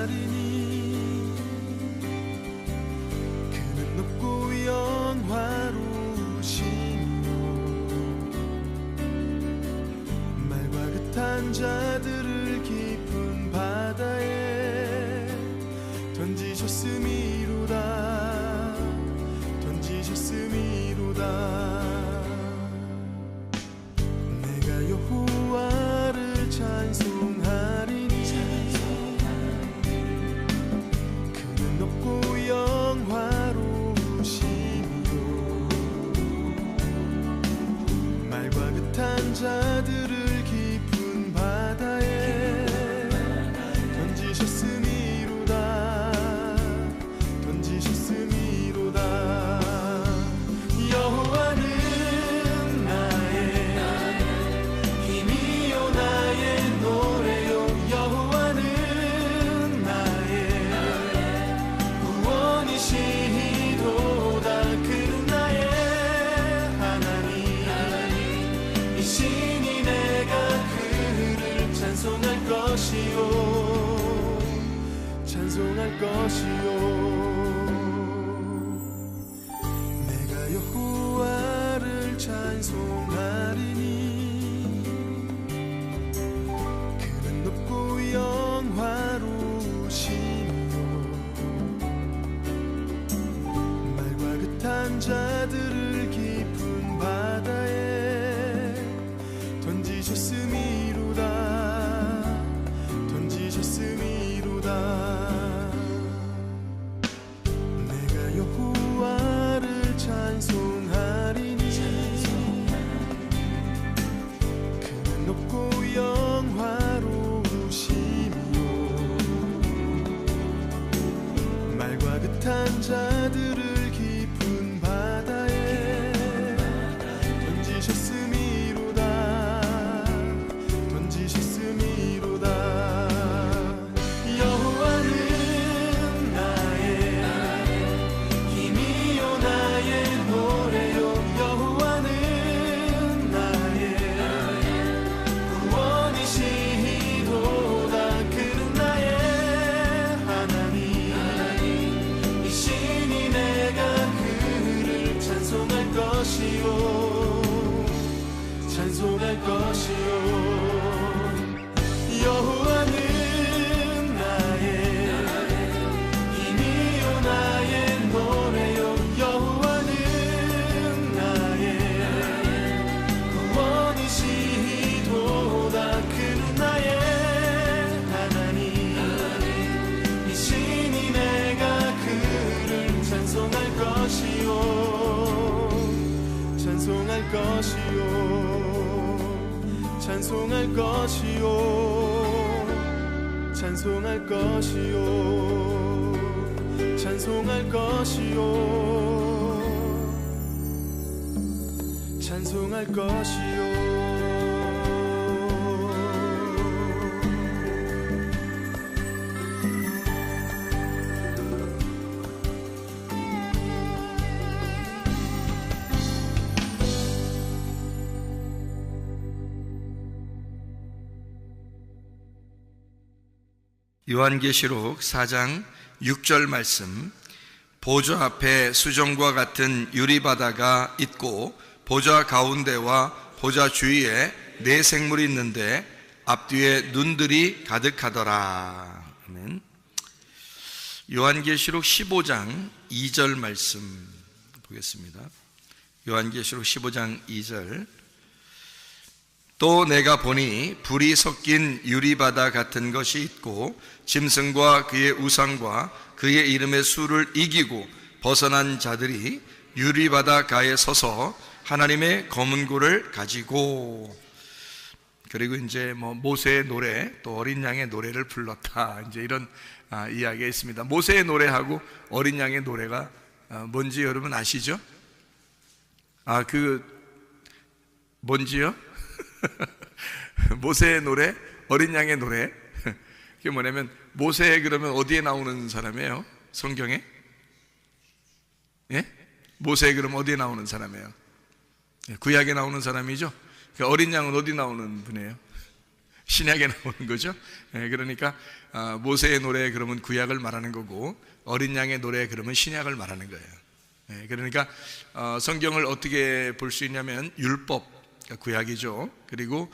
찬송하리니 그는 높고 영화로우시며 말과 같은 자들을 깊은 바다에 던지셨음이로다 내가 여호와를 찬송하리니 그는 높고 영화로우시며 말과 같은 자들을 깊은 바다에 던지셨음이로다 여호와는 나의 힘이요 나의 노래요 여호와는 나의 구원이시도다 그는 나의 하나님이시니 내가 그를 찬송할 것이요 내가 여호와를 찬송하리니 그는 높고 영화로우시며 말과 같은 자들을 깊은 바다에 던지셨음이로다 내가 여호와를 찬송하리니 그는 높고 영화로우시며 말과 같은 자들을 깊은 바다에 던지셨음이로다 여호와는 나의 힘이요 나의 노래요 여호와는 나의 구원이시도다 그는 나의 하나님이시니 내가 그를 찬송할 것이요 여호와는 찬송할 것이요 요한계시록 4장 6절 말씀. 보좌 앞에 수정과 같은 유리바다가 있고 보좌 가운데와 보좌 주위에 네 생물이 있는데 앞뒤에 눈들이 가득하더라. 아멘. 요한계시록 15장 2절 말씀 보겠습니다. 요한계시록 15장 2절. 또 내가 보니 불이 섞인 유리바다 같은 것이 있고 짐승과 그의 우상과 그의 이름의 수를 이기고 벗어난 자들이 유리바다 가에 서서 하나님의 검은 고를 가지고, 그리고 이제 모세의 노래, 또 어린 양의 노래를 불렀다, 이제 이런 이야기가 있습니다. 모세의 노래하고 어린 양의 노래가 뭔지 여러분 아시죠? 뭔지요? 모세의 노래, 어린 양의 노래. 그게 뭐냐면, 모세 그러면 어디에 나오는 사람이에요? 성경에? 예? 모세 그러면 어디에 나오는 사람이에요? 구약에 나오는 사람이죠? 그러니까 어린 양은 어디 나오는 분이에요? 신약에 나오는 거죠. 그러니까 모세의 노래 그러면 구약을 말하는 거고, 어린 양의 노래 그러면 신약을 말하는 거예요. 그러니까 성경을 어떻게 볼 수 있냐면 율법, 그러니까 구약이죠. 그리고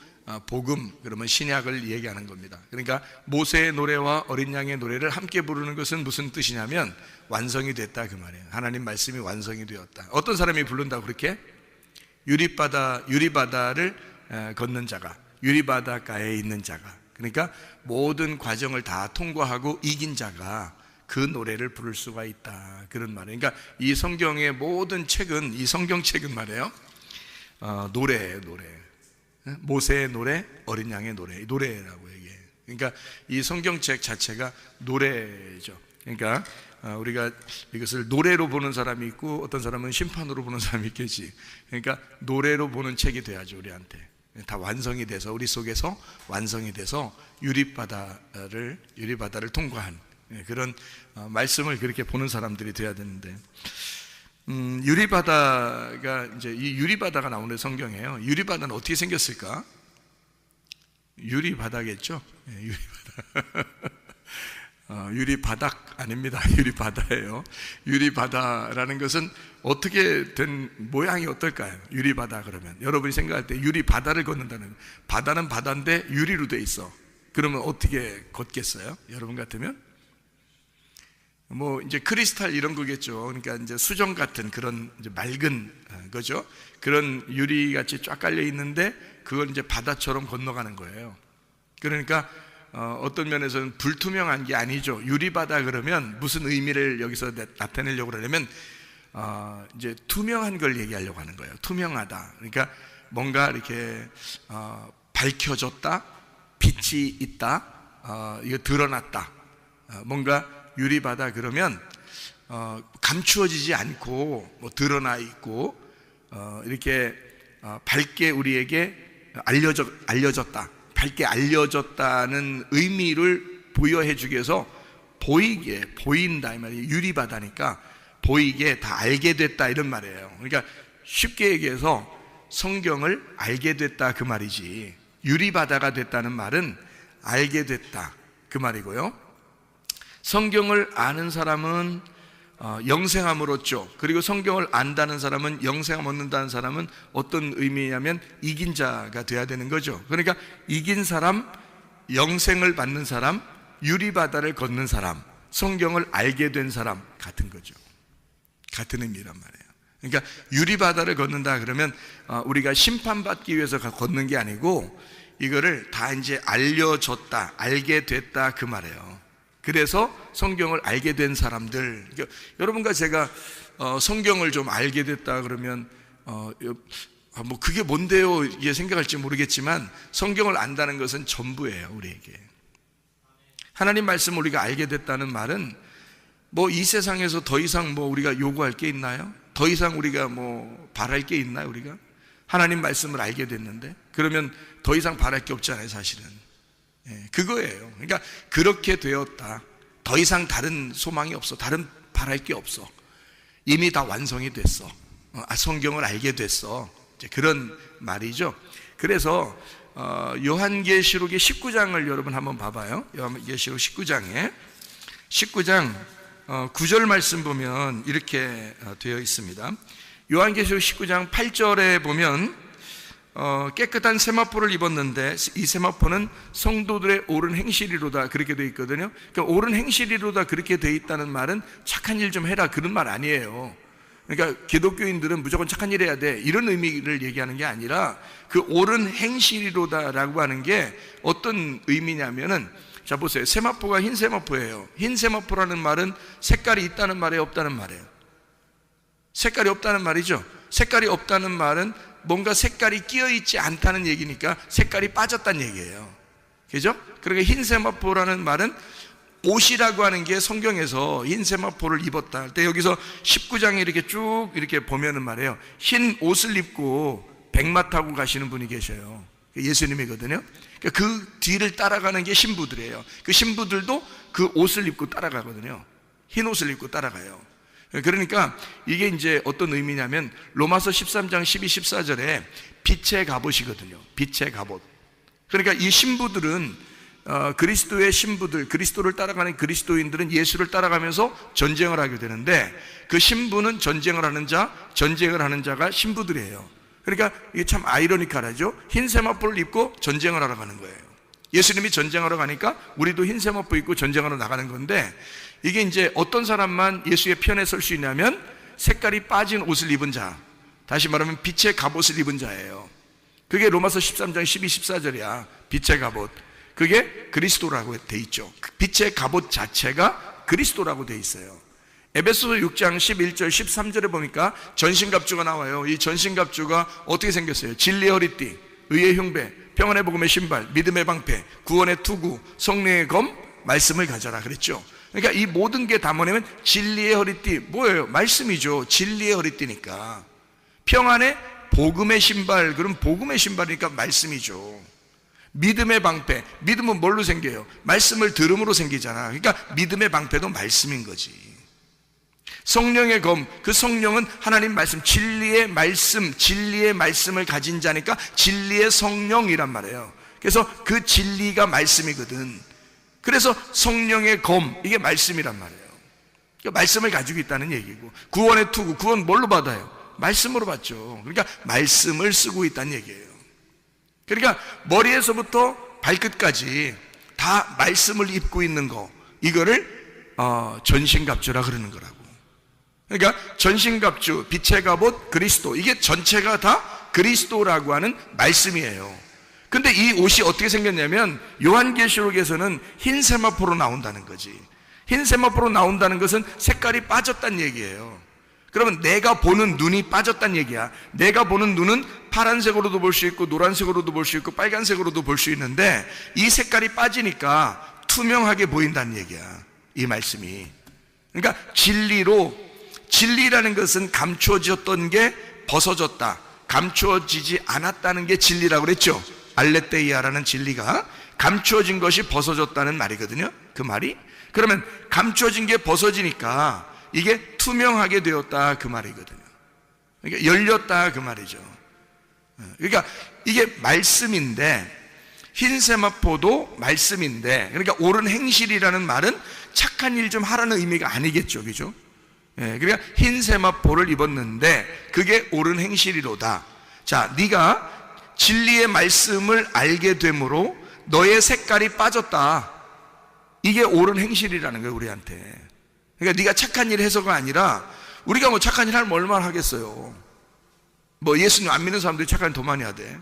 복음 그러면 신약을 얘기하는 겁니다. 그러니까 모세의 노래와 어린 양의 노래를 함께 부르는 것은 무슨 뜻이냐면 완성이 됐다 그 말이에요. 하나님 말씀이 완성이 되었다. 어떤 사람이 부른다고 그렇게? 유리바다를 걷는 자가, 유리바다가에 있는 자가, 그러니까 모든 과정을 다 통과하고 이긴 자가 그 노래를 부를 수가 있다, 그런 말이에요. 그러니까 이 성경의 모든 책은, 이 성경책은 말이에요, 노래예요. 노래. 모세의 노래, 어린 양의 노래, 노래라고 얘기해요. 그러니까 이 성경책 자체가 노래죠. 그러니까 우리가 이것을 노래로 보는 사람이 있고 어떤 사람은 심판으로 보는 사람이 있겠지. 그러니까 노래로 보는 책이 돼야죠. 우리한테 다 완성이 돼서, 우리 속에서 완성이 돼서 유리바다를 통과한 그런 말씀을 그렇게 보는 사람들이 돼야 되는데, 유리바다가 이제 이 유리바다가 나오는 성경이에요. 유리바다는 어떻게 생겼을까? 유리바다겠죠. 유리바다. 유리바닥 아닙니다. 유리바다예요. 유리바다라는 것은 어떻게 된 모양이 어떨까요? 유리바다 그러면 여러분이 생각할 때 유리바다를 걷는다는, 바다는 바다인데 유리로 돼 있어. 그러면 어떻게 걷겠어요? 여러분 같으면 뭐 이제 크리스탈 이런 거겠죠. 그러니까 이제 수정 같은 그런 이제 맑은 거죠. 그런 유리 같이 쫙 깔려 있는데 그걸 이제 바다처럼 건너가는 거예요. 그러니까 어떤 면에서는 불투명한 게 아니죠. 유리바다 그러면 무슨 의미를 여기서 나타내려고 그러냐면 이제 투명한 걸 얘기하려고 하는 거예요. 투명하다. 그러니까 뭔가 이렇게 밝혀졌다, 빛이 있다, 이거 드러났다. 뭔가 유리바다 그러면 감추어지지 않고 뭐 드러나 있고 이렇게 밝게 우리에게 알려졌다, 밝게 알려졌다는 의미를 부여해 주기 위해서 보이게, 보인다 이 말이에요. 유리바다니까 보이게 다 알게 됐다 이런 말이에요. 그러니까 쉽게 얘기해서 성경을 알게 됐다 그 말이지, 유리바다가 됐다는 말은 알게 됐다 그 말이고요. 성경을 아는 사람은 영생함을 얻죠. 그리고 성경을 안다는 사람은, 영생함 얻는다는 사람은 어떤 의미냐면 이긴 자가 돼야 되는 거죠. 그러니까 이긴 사람, 영생을 받는 사람, 유리바다를 걷는 사람, 성경을 알게 된 사람 같은 거죠. 같은 의미란 말이에요. 그러니까 유리바다를 걷는다 그러면 우리가 심판받기 위해서 걷는 게 아니고 이거를 다 이제 알려졌다, 알게 됐다 그 말이에요. 그래서 성경을 알게 된 사람들, 그러니까 여러분과 제가 성경을 좀 알게 됐다 그러면 뭐 그게 뭔데요 이게 생각할지 모르겠지만, 성경을 안다는 것은 전부예요. 우리에게 하나님 말씀을 우리가 알게 됐다는 말은 뭐 이 세상에서 더 이상 뭐 우리가 요구할 게 있나요? 더 이상 우리가 뭐 바랄 게 있나요? 우리가 하나님 말씀을 알게 됐는데 그러면 더 이상 바랄 게 없잖아요 사실은. 그거예요. 그러니까 그렇게 되었다. 더 이상 다른 소망이 없어. 다른 바랄 게 없어. 이미 다 완성이 됐어. 성경을 알게 됐어. 이제 그런 말이죠. 그래서 요한계시록의 19장을 여러분 한번 봐봐요. 요한계시록 19장 9절 말씀 보면 이렇게 되어 있습니다. 요한계시록 19장 8절에 보면 깨끗한 세마포를 입었는데 이 세마포는 성도들의 옳은 행실이로다 그렇게 되어 있거든요. 그러니까 옳은 행실이로다 그렇게 되어 있다는 말은 착한 일 좀 해라 그런 말 아니에요. 그러니까 기독교인들은 무조건 착한 일 해야 돼 이런 의미를 얘기하는 게 아니라, 그 옳은 행실이로다라고 하는 게 어떤 의미냐면은, 자 보세요. 세마포가 흰 세마포예요. 흰 세마포라는 말은 색깔이 있다는 말이에요, 없다는 말이에요? 색깔이 없다는 말이죠. 색깔이 없다는 말은 뭔가 색깔이 끼어있지 않다는 얘기니까 색깔이 빠졌다는 얘기예요. 그죠? 그러니까 흰 세마포라는 말은 옷이라고 하는 게 성경에서 흰 세마포를 입었다 할 때, 여기서 19장에 이렇게 쭉 이렇게 보면은 말이에요, 흰 옷을 입고 백마 타고 가시는 분이 계셔요. 예수님이거든요. 그 뒤를 따라가는 게 신부들이에요. 그 신부들도 그 옷을 입고 따라가거든요. 흰 옷을 입고 따라가요. 그러니까 이게 이제 어떤 의미냐면, 로마서 13장 12, 14절에 빛의 갑옷이거든요. 빛의 갑옷. 그러니까 이 신부들은 그리스도의 신부들, 그리스도를 따라가는 그리스도인들은 예수를 따라가면서 전쟁을 하게 되는데, 그 신부는 전쟁을 하는 자가 신부들이에요. 그러니까 이게 참 아이러니컬하죠. 흰 세마포를 입고 전쟁을 하러 가는 거예요. 예수님이 전쟁하러 가니까 우리도 흰 세마포 입고 전쟁하러 나가는 건데, 이게 이제 어떤 사람만 예수의 편에 설 수 있냐면 색깔이 빠진 옷을 입은 자, 다시 말하면 빛의 갑옷을 입은 자예요. 그게 로마서 13장 12, 14절이야. 빛의 갑옷. 그게 그리스도라고 돼 있죠. 빛의 갑옷 자체가 그리스도라고 돼 있어요. 에베소서 6장 11절 13절에 보니까 전신갑주가 나와요. 이 전신갑주가 어떻게 생겼어요? 진리의 허리띠, 의의 흉배, 평안의 복음의 신발, 믿음의 방패, 구원의 투구, 성령의 검, 말씀을 가져라 그랬죠. 그러니까 이 모든 게 다 뭐냐면 진리의 허리띠, 뭐예요? 말씀이죠. 진리의 허리띠니까. 평안의 복음의 신발, 그럼 복음의 신발이니까 말씀이죠. 믿음의 방패, 믿음은 뭘로 생겨요? 말씀을 들음으로 생기잖아. 그러니까 믿음의 방패도 말씀인 거지. 성령의 검, 그 성령은 하나님 말씀, 진리의 말씀, 진리의 말씀을 가진 자니까 진리의 성령이란 말이에요. 그래서 그 진리가 말씀이거든. 그래서 성령의 검, 이게 말씀이란 말이에요. 그러니까 말씀을 가지고 있다는 얘기고, 구원의 투구, 구원 뭘로 받아요? 말씀으로 받죠. 그러니까 말씀을 쓰고 있다는 얘기예요. 그러니까 머리에서부터 발끝까지 다 말씀을 입고 있는 거, 이거를 전신갑주라 그러는 거라고. 그러니까 전신갑주, 빛의 갑옷, 그리스도, 이게 전체가 다 그리스도라고 하는 말씀이에요. 근데 이 옷이 어떻게 생겼냐면 요한계시록에서는 흰 세마포로 나온다는 거지. 흰 세마포로 나온다는 것은 색깔이 빠졌다는 얘기예요. 그러면 내가 보는 눈이 빠졌다는 얘기야. 내가 보는 눈은 파란색으로도 볼 수 있고 노란색으로도 볼 수 있고 빨간색으로도 볼 수 있는데, 이 색깔이 빠지니까 투명하게 보인다는 얘기야, 이 말씀이. 그러니까 진리라는 것은 감추어졌던 게 벗어졌다, 감추어지지 않았다는 게 진리라고 그랬죠. 알레테이아라는 진리가 감추어진 것이 벗어졌다는 말이거든요, 그 말이. 그러면 감추어진 게 벗어지니까 이게 투명하게 되었다, 그 말이거든요. 그러니까 열렸다, 그 말이죠. 그러니까 이게 말씀인데, 흰 세마포도 말씀인데, 그러니까 옳은 행실이라는 말은 착한 일 좀 하라는 의미가 아니겠죠, 그죠? 그러니까 흰 세마포를 입었는데 그게 옳은 행실이로다. 자, 네가 진리의 말씀을 알게 되므로 너의 색깔이 빠졌다. 이게 옳은 행실이라는 거예요, 우리한테. 그러니까 네가 착한 일 해서가 아니라, 우리가 뭐 착한 일 하면 얼마나 하겠어요. 뭐 예수님 안 믿는 사람들이 착한 일 더 많이 하대.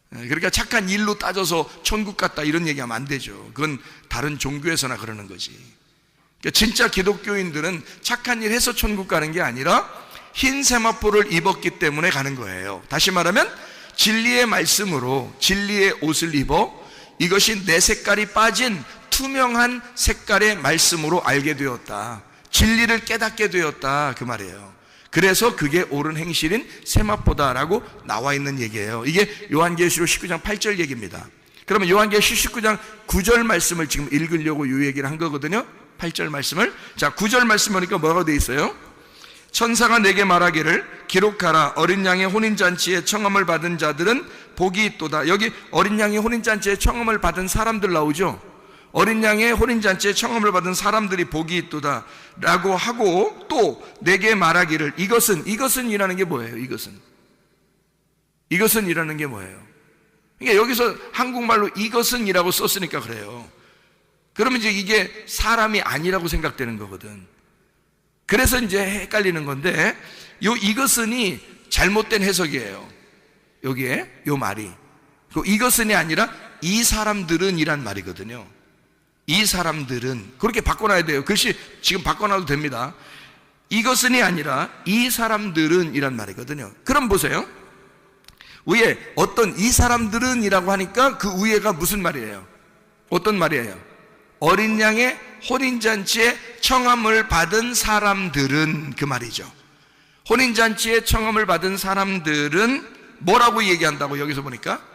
그러니까 착한 일로 따져서 천국 갔다 이런 얘기하면 안 되죠. 그건 다른 종교에서나 그러는 거지. 그러니까 진짜 기독교인들은 착한 일 해서 천국 가는 게 아니라 흰 세마포를 입었기 때문에 가는 거예요. 다시 말하면 진리의 말씀으로 진리의 옷을 입어 이것이 내 색깔이 빠진 투명한 색깔의 말씀으로 알게 되었다, 진리를 깨닫게 되었다, 그 말이에요. 그래서 그게 옳은 행실인 세마포다라고 나와 있는 얘기예요. 이게 요한계시록 19장 8절 얘기입니다. 그러면 요한계시록 19장 9절 말씀을 지금 읽으려고 이 얘기를 한 거거든요. 8절 말씀을. 자, 9절 말씀 보니까 뭐라고 돼 있어요? 천사가 내게 말하기를 기록하라. 어린 양의 혼인잔치에 청함을 받은 자들은 복이 있도다. 여기 어린 양의 혼인잔치에 청함을 받은 사람들 나오죠. 어린 양의 혼인잔치에 청함을 받은 사람들이 복이 있도다 라고 하고, 또 내게 말하기를, 이것은 이라는 게 뭐예요? 이것은 이라는 게 뭐예요? 그러니까 여기서 한국말로 이것은 이라고 썼으니까 그래요. 그러면 이제 이게 사람이 아니라고 생각되는 거거든. 그래서 이제 헷갈리는 건데, 이것은이 잘못된 해석이에요. 여기에 요 말이 이것은이 아니라 이 사람들은 이란 말이거든요. 이 사람들은, 그렇게 바꿔놔야 돼요. 글씨 지금 바꿔놔도 됩니다. 이것은이 아니라 이 사람들은 이란 말이거든요. 그럼 보세요. 위에 어떤 이 사람들은 이라고 하니까 그 위에가 무슨 말이에요? 어떤 말이에요? 어린 양의 혼인잔치에 청함을 받은 사람들은, 그 말이죠. 혼인잔치에 청함을 받은 사람들은 뭐라고 얘기한다고 여기서 보니까?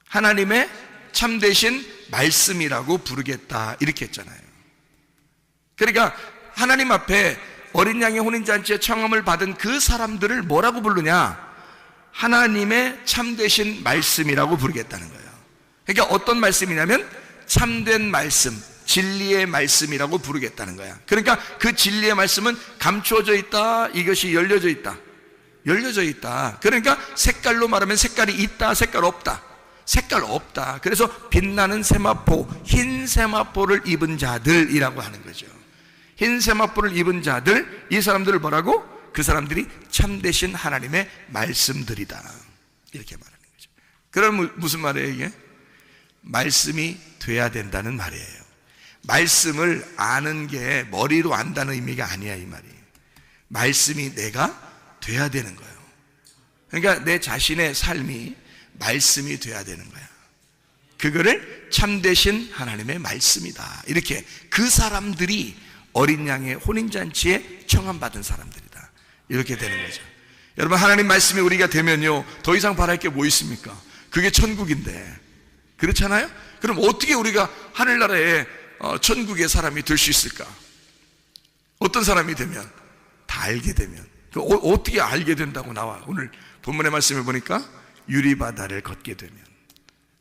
하나님의 참되신 말씀이라고 부르겠다, 이렇게 했잖아요. 그러니까 하나님 앞에 어린 양의 혼인잔치에 청함을 받은 그 사람들을 뭐라고 부르냐? 하나님의 참되신 말씀이라고 부르겠다는 거예요. 그러니까 어떤 말씀이냐면 참된 말씀, 진리의 말씀이라고 부르겠다는 거야. 그러니까 그 진리의 말씀은 감추어져 있다, 이것이 열려져 있다. 열려져 있다. 그러니까 색깔로 말하면 색깔이 있다, 색깔 없다. 색깔 없다. 그래서 빛나는 세마포, 흰 세마포를 입은 자들이라고 하는 거죠. 흰 세마포를 입은 자들, 이 사람들을 뭐라고? 그 사람들이 참되신 하나님의 말씀들이다, 이렇게 말하는 거죠. 그럼 무슨 말이에요 이게? 말씀이 돼야 된다는 말이에요. 말씀을 아는 게 머리로 안다는 의미가 아니야, 이 말이. 말씀이 내가 돼야 되는 거예요. 그러니까 내 자신의 삶이 말씀이 돼야 되는 거야. 그거를 참되신 하나님의 말씀이다, 이렇게 그 사람들이 어린 양의 혼인잔치에 청함받은 사람들이다, 이렇게 되는 거죠. 여러분, 하나님 말씀이 우리가 되면요, 더 이상 바랄 게 뭐 있습니까? 그게 천국인데. 그렇잖아요? 그럼 어떻게 우리가 하늘나라에 천국의 사람이 될 수 있을까? 어떤 사람이 되면? 다 알게 되면. 어떻게 알게 된다고 나와? 오늘 본문의 말씀을 보니까 유리바다를 걷게 되면,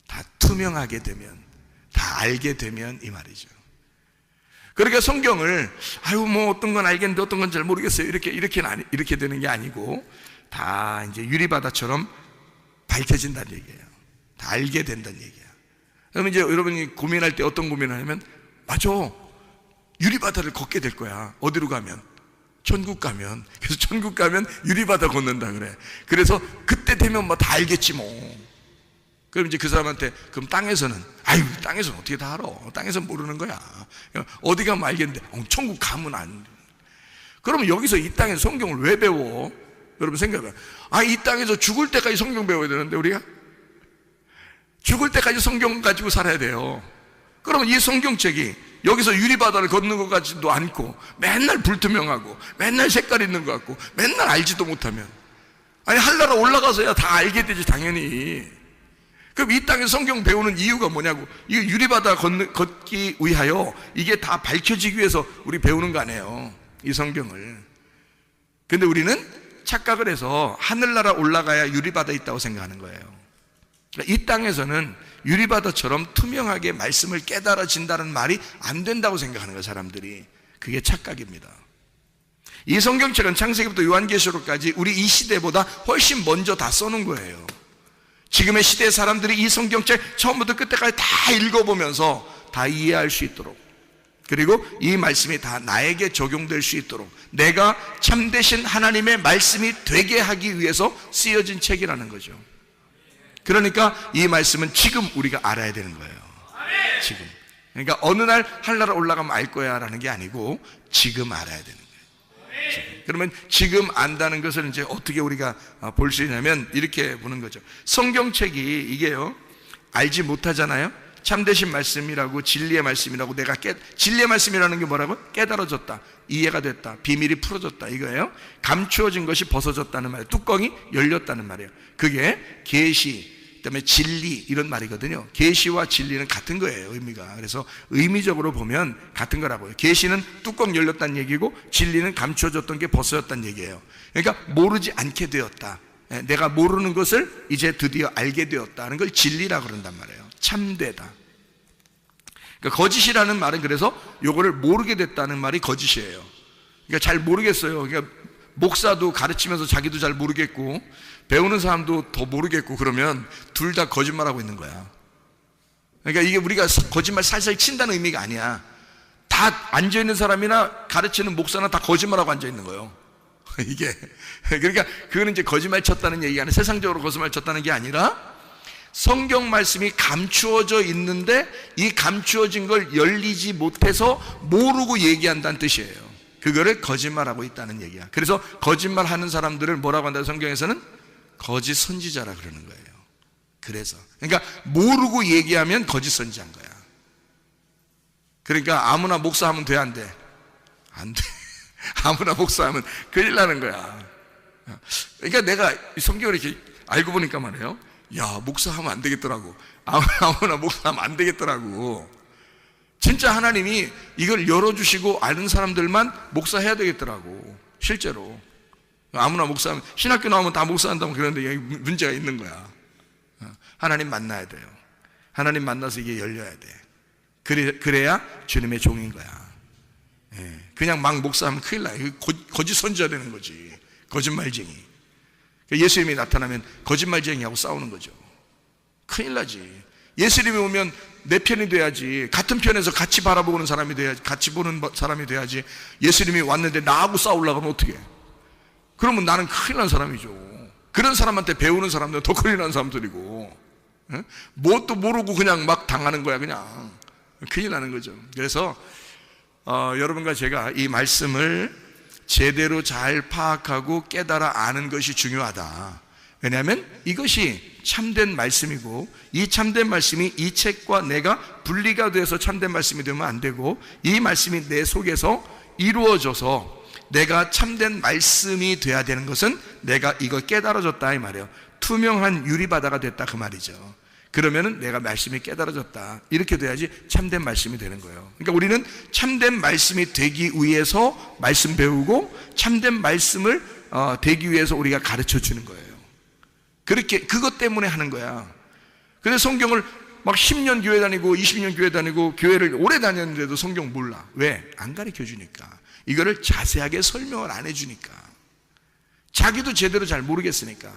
다 투명하게 되면, 다 알게 되면, 이 말이죠. 그러니까 성경을 뭐 어떤 건 알겠는데 어떤 건 잘 모르겠어요, 이렇게 되는 게 아니고 다 이제 유리바다처럼 밝혀진다는 얘기예요. 다 알게 된다는 얘기야. 그러면 이제 여러분이 고민할 때 어떤 고민을 하냐면, 맞아, 유리바다를 걷게 될 거야. 어디로 가면? 천국 가면. 그래서 천국 가면 유리바다 걷는다 그래. 그래서 그때 되면 뭐 다 알겠지 뭐. 그럼 이제 그 사람한테, 그럼 땅에서는, 땅에서는 어떻게 다 알아? 땅에서는 모르는 거야. 어디 가면 알겠는데, 천국 가면 안 돼. 그러면 여기서 이 땅에서 성경을 왜 배워? 여러분 생각해봐요. 이 땅에서 죽을 때까지 성경 배워야 되는데, 우리가? 죽을 때까지 성경 가지고 살아야 돼요. 그러면 이 성경책이 여기서 유리바다를 걷는 것 같지도 않고, 맨날 불투명하고, 맨날 색깔 있는 것 같고, 맨날 알지도 못하면, 한나라 올라가서야 다 알게 되지, 당연히. 그럼 이 땅에 성경 배우는 이유가 뭐냐고. 이거 유리바다 걷기 위하여, 이게 다 밝혀지기 위해서 우리 배우는 거 아니에요, 이 성경을. 근데 우리는 착각을 해서 하늘나라 올라가야 유리바다 있다고 생각하는 거예요. 그러니까 이 땅에서는 유리바다처럼 투명하게 말씀을 깨달아진다는 말이 안 된다고 생각하는 거예요, 사람들이. 그게 착각입니다. 이 성경책은 창세기부터 요한계시록까지 우리 이 시대보다 훨씬 먼저 다 써놓은 거예요. 지금의 시대의 사람들이 이 성경책 처음부터 끝까지 다 읽어보면서 다 이해할 수 있도록, 그리고 이 말씀이 다 나에게 적용될 수 있도록 내가 참되신 하나님의 말씀이 되게 하기 위해서 쓰여진 책이라는 거죠. 그러니까 이 말씀은 지금 우리가 알아야 되는 거예요. 지금. 그러니까 어느 날 하늘나라 올라가면 알 거야 라는 게 아니고 지금 알아야 되는 거예요. 지금. 그러면 지금 안다는 것을 이제 어떻게 우리가 볼 수 있냐면 이렇게 보는 거죠. 성경책이 이게요, 알지 못하잖아요. 참되신 말씀이라고, 진리의 말씀이라고, 진리의 말씀이라는 게 뭐라고? 깨달아졌다, 이해가 됐다, 비밀이 풀어졌다, 이거예요. 감추어진 것이 벗어졌다는 말이에요. 뚜껑이 열렸다는 말이에요. 그게 계시, 그다음에 진리, 이런 말이거든요. 계시와 진리는 같은 거예요, 의미가. 그래서 의미적으로 보면 같은 거라고요. 계시는 뚜껑 열렸다는 얘기고, 진리는 감추어졌던 게 벗어졌다는 얘기예요. 그러니까 모르지 않게 되었다, 내가 모르는 것을 이제 드디어 알게 되었다는 걸 진리라고 그런단 말이에요. 참되다. 그러니까 거짓이라는 말은, 그래서 요거를 모르게 됐다는 말이 거짓이에요. 그러니까 잘 모르겠어요. 그러니까 목사도 가르치면서 자기도 잘 모르겠고, 배우는 사람도 더 모르겠고, 그러면 둘 다 거짓말하고 있는 거야. 그러니까 이게 우리가 거짓말 살살 친다는 의미가 아니야. 다 앉아있는 사람이나 가르치는 목사나 다 거짓말하고 앉아있는 거예요. 이게. 그러니까 그거는 이제 거짓말 쳤다는 얘기가 아니라, 세상적으로 거짓말 쳤다는 게 아니라, 성경 말씀이 감추어져 있는데 이 감추어진 걸 열리지 못해서 모르고 얘기한다는 뜻이에요. 그거를 거짓말하고 있다는 얘기야. 그래서 거짓말하는 사람들을 뭐라고 한다, 성경에서는? 거짓 선지자라 그러는 거예요. 그래서 그러니까 모르고 얘기하면 거짓 선지자인 거야. 그러니까 아무나 목사하면 돼, 안 돼? 안 돼. 아무나 목사하면 큰일 나는 거야. 그러니까 내가 이 성경을 이렇게 알고 보니까 말이에요, 야, 목사하면 안 되겠더라고. 아무나 목사하면 안 되겠더라고. 진짜 하나님이 이걸 열어주시고 아는 사람들만 목사해야 되겠더라고, 실제로. 아무나 목사하면, 신학교 나오면 다 목사한다고 그러는데 여기 문제가 있는 거야. 하나님 만나야 돼요. 하나님 만나서 이게 열려야 돼. 그래야 주님의 종인 거야. 그냥 막 목사하면 큰일 나요. 거짓 선지자 되는 거지. 거짓말쟁이. 예수님이 나타나면 거짓말쟁이하고 싸우는 거죠. 큰일 나지. 예수님이 오면 내 편이 돼야지. 같은 편에서 같이 바라보는 사람이 돼야지. 같이 보는 사람이 돼야지. 예수님이 왔는데 나하고 싸우려고 하면 어떻게 해? 그러면 나는 큰일 난 사람이죠. 그런 사람한테 배우는 사람들은 더 큰일 난 사람들이고, 뭣도 모르고 그냥 막 당하는 거야. 그냥 큰일 나는 거죠. 그래서 여러분과 제가 이 말씀을 제대로 잘 파악하고 깨달아 아는 것이 중요하다. 왜냐하면 이것이 참된 말씀이고, 이 참된 말씀이 이 책과 내가 분리가 돼서 참된 말씀이 되면 안 되고, 이 말씀이 내 속에서 이루어져서 내가 참된 말씀이 돼야 되는 것은 내가 이거 깨달아졌다 이 말이에요. 투명한 유리바다가 됐다 그 말이죠. 그러면은 내가 말씀이 깨달아졌다, 이렇게 돼야지 참된 말씀이 되는 거예요. 그러니까 우리는 참된 말씀이 되기 위해서 말씀 배우고, 참된 말씀을 되기 위해서 우리가 가르쳐 주는 거예요. 그렇게 그것 때문에 하는 거야. 그래서 성경을 막 10년 교회 다니고 20년 교회 다니고 교회를 오래 다녔는데도 성경 몰라. 왜? 안 가르쳐 주니까. 이거를 자세하게 설명을 안 해주니까. 자기도 제대로 잘 모르겠으니까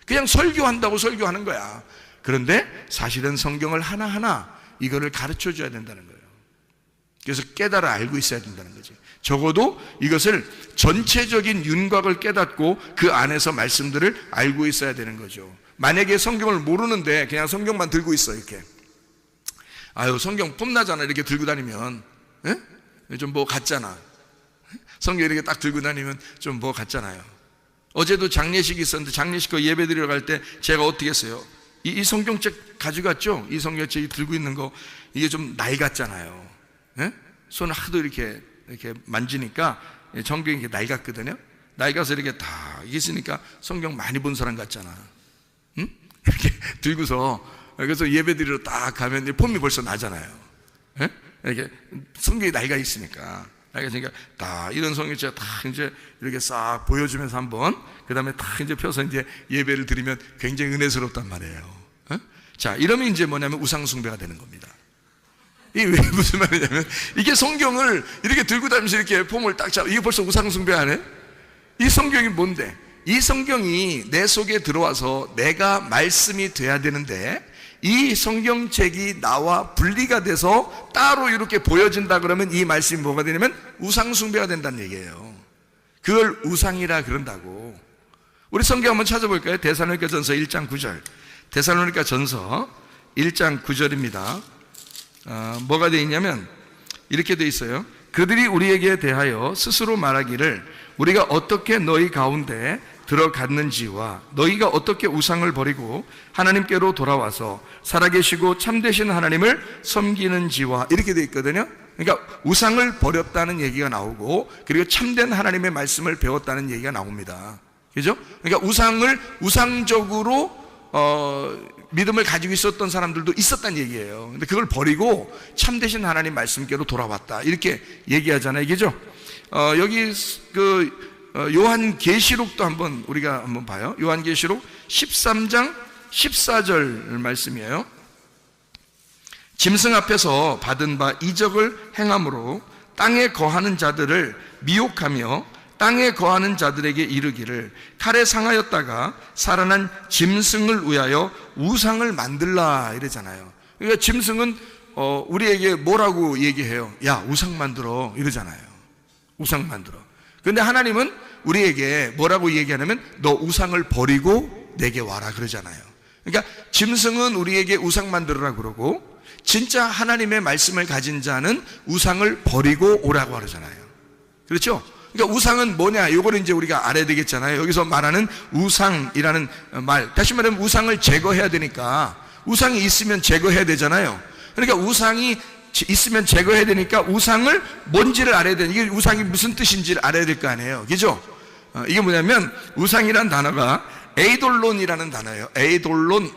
그냥 설교한다고 설교하는 거야. 그런데 사실은 성경을 하나하나 이거를 가르쳐 줘야 된다는 거예요. 그래서 깨달아 알고 있어야 된다는 거지. 적어도 이것을 전체적인 윤곽을 깨닫고 그 안에서 말씀들을 알고 있어야 되는 거죠. 만약에 성경을 모르는데 그냥 성경만 들고 있어, 이렇게, 아유 성경 뽐나잖아, 이렇게 들고 다니면 좀 뭐 같잖아. 성경 이렇게 딱 들고 다니면 좀 뭐 같잖아요. 어제도 장례식이 있었는데 장례식 거 예배 드리러 갈 때 제가 어떻게 했어요? 이 성경책 가져갔죠? 이 성경책 들고 있는 거, 이게 좀 낡았잖아요. 손을 하도 이렇게 만지니까 성경이 이렇게 낡았거든요. 낡아서 이렇게 다 있으니까 성경 많이 본 사람 같잖아. 응? 이렇게 들고서, 그래서 예배 드리러 딱 가면 폼이 벌써 나잖아요. 이렇게 성경이 낡아 있으니까. 그러니까 다 이런 성경책 다 이제 이렇게 싹 보여주면서 한번, 그 다음에 다 이제 펴서 이제 예배를 드리면 굉장히 은혜스럽단 말이에요. 자, 이러면 이제 뭐냐면 우상숭배가 되는 겁니다. 이게 왜 무슨 말이냐면, 이게 성경을 이렇게 들고 다니면서 이렇게 폼을 딱 잡아, 이게 벌써 우상숭배 안 해? 이 성경이 뭔데? 이 성경이 내 속에 들어와서 내가 말씀이 돼야 되는데, 이 성경책이 나와 분리가 돼서 따로 이렇게 보여진다 그러면 이 말씀이 뭐가 되냐면 우상숭배가 된다는 얘기예요. 그걸 우상이라 그런다고. 우리 성경 한번 찾아볼까요? 데살로니가 전서 1장 9절. 데살로니가 전서 1장 9절입니다. 뭐가 되어 있냐면 이렇게 되어 있어요. 그들이 우리에게 대하여 스스로 말하기를 우리가 어떻게 너희 가운데 들어갔는지와 너희가 어떻게 우상을 버리고 하나님께로 돌아와서 살아계시고 참되신 하나님을 섬기는지와, 이렇게 되어 있거든요. 그러니까 우상을 버렸다는 얘기가 나오고, 그리고 참된 하나님의 말씀을 배웠다는 얘기가 나옵니다. 그죠? 그러니까 우상적으로 믿음을 가지고 있었던 사람들도 있었다는 얘기예요. 근데 그걸 버리고 참되신 하나님 말씀께로 돌아왔다, 이렇게 얘기하잖아요. 그죠? 여기 요한계시록도 우리가 한번 봐요. 요한계시록 13장 14절 말씀이에요. 짐승 앞에서 받은 바 이적을 행함으로 땅에 거하는 자들을 미혹하며 땅에 거하는 자들에게 이르기를 칼에 상하였다가 살아난 짐승을 위하여 우상을 만들라, 이러잖아요. 그러니까 짐승은 우리에게 뭐라고 얘기해요? 야, 우상 만들어, 이러잖아요. 우상 만들어. 그런데 하나님은 우리에게 뭐라고 얘기하냐면 너 우상을 버리고 내게 와라, 그러잖아요. 그러니까 짐승은 우리에게 우상 만들어라 그러고, 진짜 하나님의 말씀을 가진 자는 우상을 버리고 오라고 하잖아요. 그렇죠? 그러니까 우상은 뭐냐, 요거를 이제 우리가 알아야 되겠잖아요. 여기서 말하는 우상이라는 말, 다시 말하면 우상을 제거해야 되니까, 우상이 있으면 제거해야 되잖아요. 그러니까 우상이 있으면 제거해야 되니까 우상을 뭔지를 알아야 돼. 이게 우상이 무슨 뜻인지를 알아야 될 거 아니에요. 그죠? 이게 뭐냐면 우상이란 단어가 에이돌론이라는 단어예요. 에이돌론.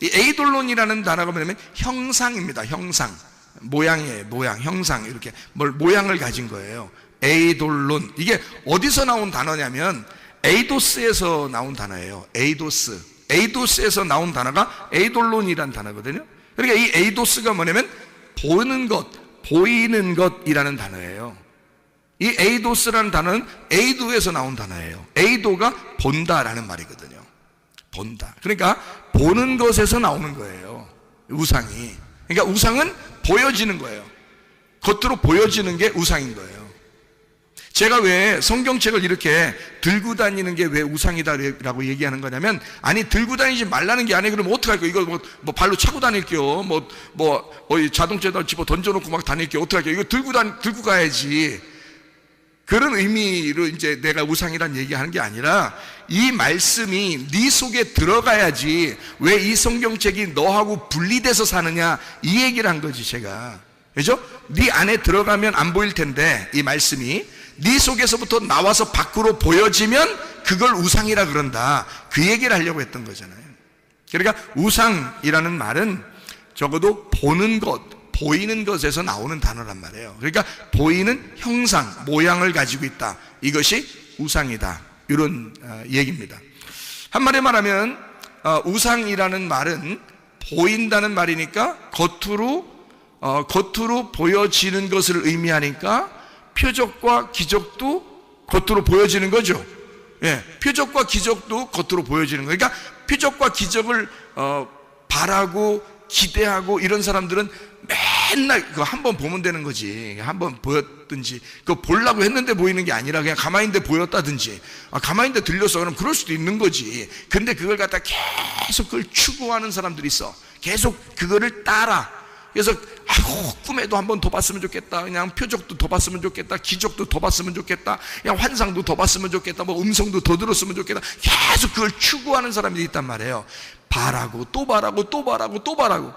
이 에이돌론이라는 단어가 뭐냐면 형상입니다. 형상. 모양이에요. 모양, 형상. 이렇게 모양을 가진 거예요. 에이돌론. 이게 어디서 나온 단어냐면 에이도스에서 나온 단어예요. 에이도스에서 나온 단어가 에이돌론이라는 단어거든요. 그러니까 이 에이도스가 뭐냐면 보는 것, 보이는 것이라는 단어예요. 이 에이도스라는 단어는 에이도에서 나온 단어예요. 에이도가 본다라는 말이거든요. 본다. 그러니까 보는 것에서 나오는 거예요. 우상이. 그러니까 우상은 보여지는 거예요. 겉으로 보여지는 게 우상인 거예요. 제가 왜 성경책을 이렇게 들고 다니는 게 왜 우상이다라고 얘기하는 거냐면, 아니 들고 다니지 말라는 게 아니에요. 그럼 어떡할게요? 이거 뭐 발로 차고 다닐게요. 자동차에다 집어 던져놓고 막 다닐게요. 어떡할게요? 이거 들고 가야지. 그런 의미로 이제 내가 우상이란 얘기하는 게 아니라, 이 말씀이 네 속에 들어가야지 왜 이 성경책이 너하고 분리돼서 사느냐, 이 얘기를 한 거지 제가. 그죠? 네 안에 들어가면 안 보일 텐데 이 말씀이 네 속에서부터 나와서 밖으로 보여지면 그걸 우상이라 그런다, 그 얘기를 하려고 했던 거잖아요. 그러니까 우상이라는 말은 적어도 보는 것, 보이는 것에서 나오는 단어란 말이에요. 그러니까 보이는 형상, 모양을 가지고 있다, 이것이 우상이다, 이런 얘기입니다. 한마디로 말하면 우상이라는 말은 보인다는 말이니까 겉으로 보여지는 것을 의미하니까 표적과 기적도 겉으로 보여지는 거죠. 예, 표적과 기적도 겉으로 보여지는 거예요. 그러니까 표적과 기적을 바라고 기대하고 이런 사람들은 맨날 그거 한번 보면 되는 거지. 한번 보였든지, 그거 보려고 했는데 보이는 게 아니라 그냥 가만히 있는데 보였다든지, 가만히 있는데 들렸어, 그럼 그럴 수도 있는 거지. 근데 그걸 갖다 계속 그걸 추구하는 사람들이 있어. 계속 그거를 따라. 그래서 꿈에도 한번 더 봤으면 좋겠다, 그냥 표적도 더 봤으면 좋겠다, 기적도 더 봤으면 좋겠다, 그냥 환상도 더 봤으면 좋겠다, 뭐 음성도 더 들었으면 좋겠다, 계속 그걸 추구하는 사람들이 있단 말이에요. 바라고 또 바라고 또 바라고 또 바라고.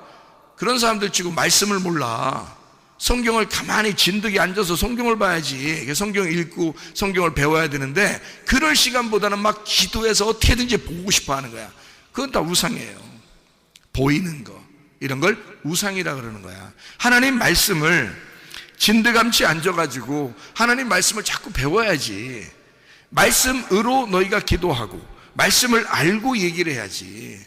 그런 사람들 지금 말씀을 몰라. 성경을 가만히 진득이 앉아서 성경을 봐야지. 성경을 읽고 성경을 배워야 되는데, 그럴 시간보다는 막 기도해서 어떻게든지 보고 싶어 하는 거야. 그건 다 우상이에요. 보이는 거, 이런 걸 우상이라 그러는 거야. 하나님 말씀을 진드감치 앉아가지고 하나님 말씀을 자꾸 배워야지. 말씀으로 너희가 기도하고 말씀을 알고 얘기를 해야지.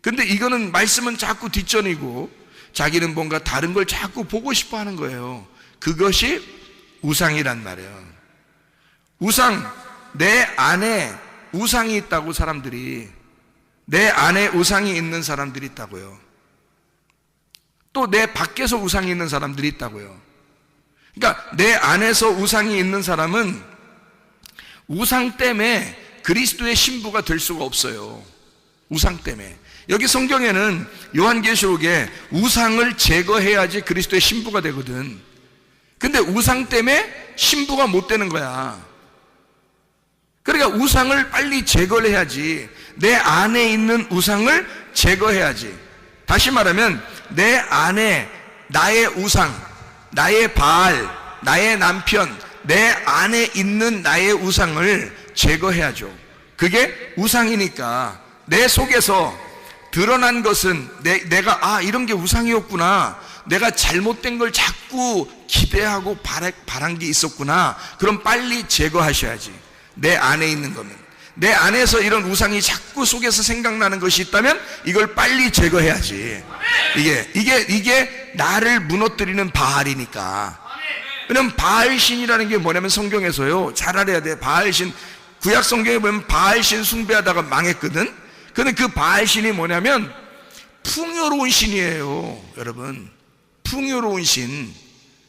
근데 이거는 말씀은 자꾸 뒷전이고 자기는 뭔가 다른 걸 자꾸 보고 싶어 하는 거예요. 그것이 우상이란 말이에요. 우상, 내 안에 우상이 있다고, 사람들이. 내 안에 우상이 있는 사람들이 있다고요. 또 내 밖에서 우상이 있는 사람들이 있다고요. 그러니까 내 안에서 우상이 있는 사람은 우상 때문에 그리스도의 신부가 될 수가 없어요. 우상 때문에. 여기 성경에는 요한계시록에 우상을 제거해야지 그리스도의 신부가 되거든. 근데 우상 때문에 신부가 못 되는 거야. 그러니까 우상을 빨리 제거를 해야지. 내 안에 있는 우상을 제거해야지. 다시 말하면 내 안에 나의 우상, 나의 바알, 나의 남편, 내 안에 있는 나의 우상을 제거해야죠. 그게 우상이니까 내 속에서 드러난 것은 내가 이런 게 우상이었구나, 내가 잘못된 걸 자꾸 기대하고 바란 게 있었구나, 그럼 빨리 제거하셔야지. 내 안에 있는 거면. 내 안에서 이런 우상이 자꾸 속에서 생각나는 것이 있다면 이걸 빨리 제거해야지. 이게 나를 무너뜨리는 바알이니까. 왜냐면 바알신이라는 게 뭐냐면, 성경에서요, 잘 알아야 돼. 바알신, 구약 성경에 보면 바알신 숭배하다가 망했거든. 근데 그 바알신이 뭐냐면 풍요로운 신이에요, 여러분. 풍요로운 신.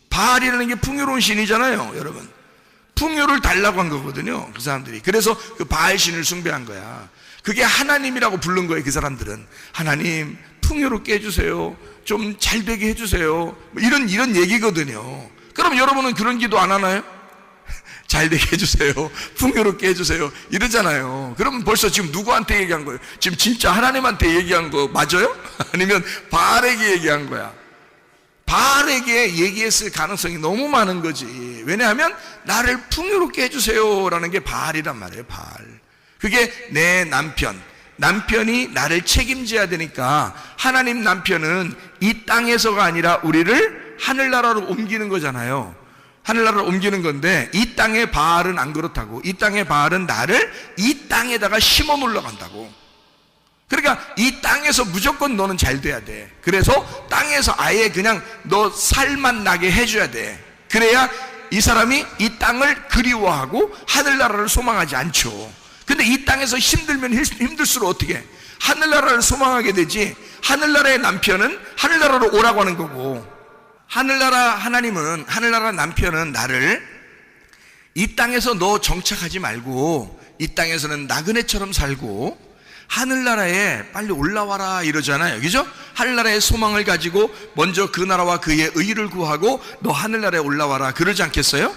바알이라는 게 풍요로운 신이잖아요, 여러분. 풍요를 달라고 한 거거든요, 그 사람들이. 그래서 그 바알신을 숭배한 거야. 그게 하나님이라고 부른 거예요, 그 사람들은. 하나님, 풍요롭게 해주세요. 좀 잘되게 해주세요. 이런 얘기거든요. 그럼 여러분은 그런 기도 안 하나요? 잘되게 해주세요, 풍요롭게 해주세요, 이러잖아요. 그럼 벌써 지금 누구한테 얘기한 거예요? 지금 진짜 하나님한테 얘기한 거 맞아요? 아니면 바알에게 얘기한 거야? 바알에게 얘기했을 가능성이 너무 많은 거지. 왜냐하면 나를 풍요롭게 해주세요 라는 게 바알이란 말이에요. 바알. 그게 내 남편이 나를 책임져야 되니까, 하나님 남편은 이 땅에서가 아니라 우리를 하늘나라로 옮기는 거잖아요. 하늘나라를 옮기는 건데, 이 땅의 바알은 안 그렇다고. 이 땅의 바알은 나를 이 땅에다가 심어 놓으러 간다고. 그러니까 이 땅에서 무조건 너는 잘 돼야 돼. 그래서 땅에서 아예 그냥 너 살만 나게 해줘야 돼. 그래야 이 사람이 이 땅을 그리워하고 하늘나라를 소망하지 않죠. 근데 이 땅에서 힘들면 힘들수록 어떻게 하늘나라를 소망하게 되지. 하늘나라의 남편은 하늘나라로 오라고 하는 거고, 하늘나라 하나님은, 하늘나라 남편은 나를 이 땅에서 너 정착하지 말고 이 땅에서는 나그네처럼 살고 하늘나라에 빨리 올라와라 이러잖아요. 그죠? 하늘나라의 소망을 가지고 먼저 그 나라와 그의 의를 구하고 너 하늘나라에 올라와라 그러지 않겠어요?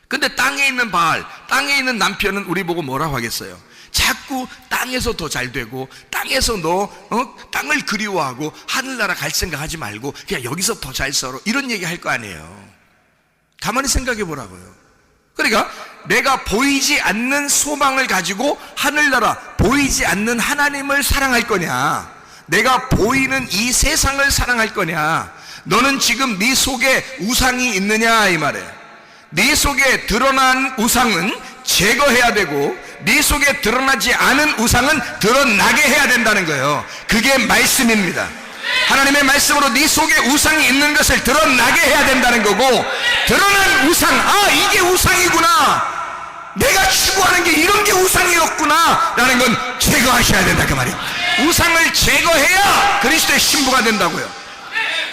근데 땅에 있는 바알, 땅에 있는 남편은 우리 보고 뭐라고 하겠어요? 자꾸 땅에서 더 잘 되고 땅에서 너 땅을 그리워하고 하늘나라 갈 생각하지 말고 그냥 여기서 더 잘 살아, 이런 얘기 할 거 아니에요. 가만히 생각해 보라고요. 그러니까 내가 보이지 않는 소망을 가지고 하늘나라, 보이지 않는 하나님을 사랑할 거냐, 내가 보이는 이 세상을 사랑할 거냐. 너는 지금 네 속에 우상이 있느냐 이 말이에요. 네 속에 드러난 우상은 제거해야 되고 네 속에 드러나지 않은 우상은 드러나게 해야 된다는 거예요. 그게 말씀입니다. 하나님의 말씀으로 네 속에 우상이 있는 것을 드러나게 해야 된다는 거고, 드러난 우상, 아 이게 우상이구나, 내가 추구하는 게 이런 게 우상이었구나 라는 건 제거하셔야 된다 그 말이에요. 우상을 제거해야 그리스도의 신부가 된다고요.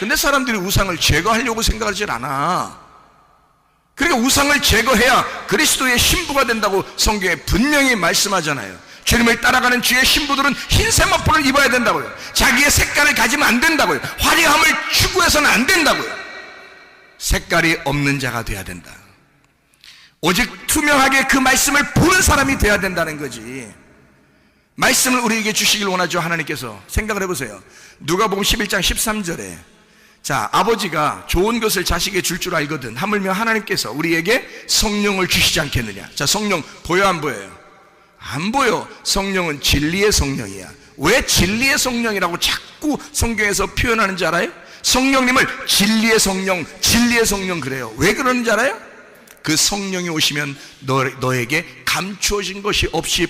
근데 사람들이 우상을 제거하려고 생각하지 않아. 그러니까 우상을 제거해야 그리스도의 신부가 된다고 성경에 분명히 말씀하잖아요. 주님을 따라가는 주의 신부들은 흰 세마포를 입어야 된다고요. 자기의 색깔을 가지면 안 된다고요. 화려함을 추구해서는 안 된다고요. 색깔이 없는 자가 돼야 된다. 오직 투명하게 그 말씀을 보는 사람이 돼야 된다는 거지. 말씀을 우리에게 주시길 원하죠. 하나님께서. 생각을 해보세요. 누가복음 11장 13절에 자, 아버지가 좋은 것을 자식에게 줄 줄 알거든 하물며 하나님께서 우리에게 성령을 주시지 않겠느냐. 자, 성령 보여 안 보여요? 안 보여. 성령은 진리의 성령이야. 왜 진리의 성령이라고 자꾸 성경에서 표현하는지 알아요? 성령님을 진리의 성령, 진리의 성령 그래요. 왜 그러는지 알아요? 그 성령이 오시면 너에게 감추어진 것이 없이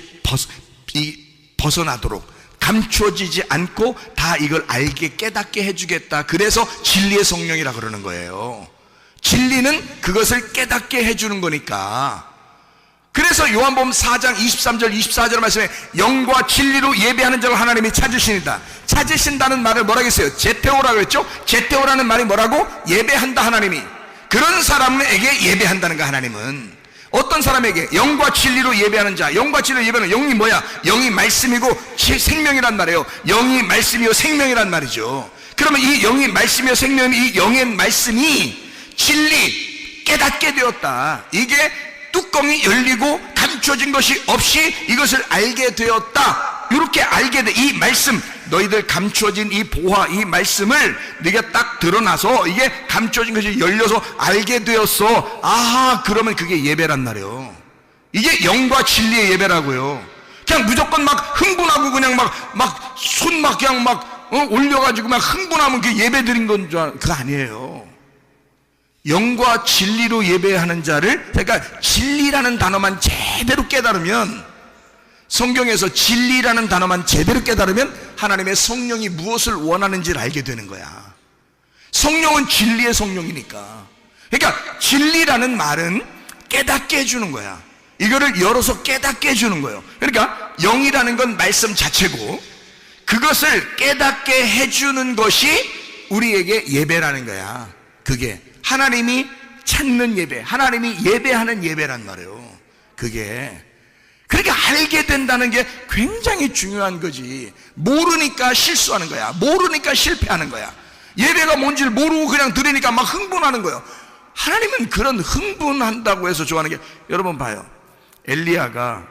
벗어나도록, 감추어지지 않고 다 이걸 알게 깨닫게 해주겠다. 그래서 진리의 성령이라 그러는 거예요. 진리는 그것을 깨닫게 해주는 거니까. 그래서 요한복음 4장 23절 24절 말씀에 영과 진리로 예배하는 자를 하나님이 찾으시니다. 찾으신다는 말을 뭐라 했어요? 제테오라고 했죠? 제테오라는 말이 뭐라고? 예배한다. 하나님이 그런 사람에게 예배한다는 거야. 하나님은 어떤 사람에게? 영과 진리로 예배하는 자. 영과 진리로 예배하는 영이 뭐야? 영이 말씀이고 생명이란 말이에요. 영이 말씀이요 생명이란 말이죠. 그러면 이 영이 말씀이요 생명이, 이 영의 말씀이 진리 깨닫게 되었다. 이게 뚜껑이 열리고 감춰진 것이 없이 이것을 알게 되었다. 이렇게 알게 돼. 이 말씀, 너희들 감춰진 이 보화, 이 말씀을 네가 딱 드러나서 이게 감춰진 것이 열려서 알게 되었어. 아하, 그러면 그게 예배란 말이에요. 이게 영과 진리의 예배라고요. 그냥 무조건 막 흥분하고 그냥 막 손 막 그냥 막 올려가지고 막 흥분하면 그게 예배 드린 건 줄 그거 아니에요. 영과 진리로 예배하는 자를, 그러니까 진리라는 단어만 제대로 깨달으면, 성경에서 진리라는 단어만 제대로 깨달으면 하나님의 성령이 무엇을 원하는지를 알게 되는 거야. 성령은 진리의 성령이니까. 그러니까 진리라는 말은 깨닫게 해주는 거야. 이거를 열어서 깨닫게 해주는 거예요. 그러니까 영이라는 건 말씀 자체고 그것을 깨닫게 해주는 것이 우리에게 예배라는 거야. 그게 하나님이 찾는 예배, 하나님이 예배하는 예배란 말이에요. 그게 그렇게 알게 된다는 게 굉장히 중요한 거지. 모르니까 실수하는 거야. 모르니까 실패하는 거야. 예배가 뭔지를 모르고 그냥 들으니까 막 흥분하는 거예요. 하나님은 그런 흥분한다고 해서 좋아하는 게, 여러분 봐요. 엘리야가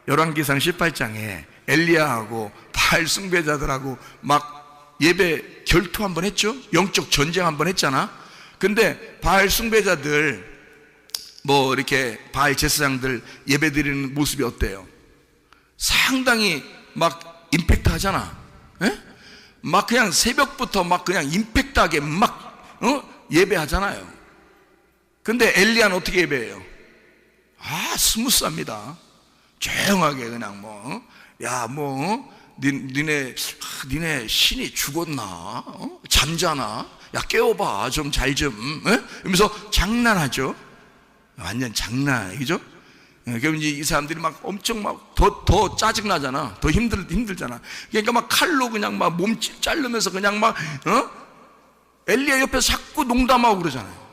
열왕기상 18장에 엘리야하고 바알 숭배자들하고 막 예배 결투 한번 했죠. 영적 전쟁 한번 했잖아. 근데 바알 숭배자들 뭐 이렇게 바알 제사장들 예배 드리는 모습이 어때요? 상당히 막 임팩트 하잖아. 에? 막 그냥 새벽부터 막 그냥 임팩트하게 막 예배하잖아요. 근데 엘리야는 어떻게 예배해요? 스무스합니다. 조용하게 그냥 니네 신이 죽었나? 잠자나? 야, 깨워봐. 좀 잘 좀. 이러면서 장난하죠. 완전 장난이죠? 그럼 이제 이 사람들이 막 엄청 더 짜증나잖아. 더 힘들잖아. 그러니까 막 칼로 그냥 막 몸 자르면서 그냥 엘리야 옆에서 자꾸 농담하고 그러잖아요.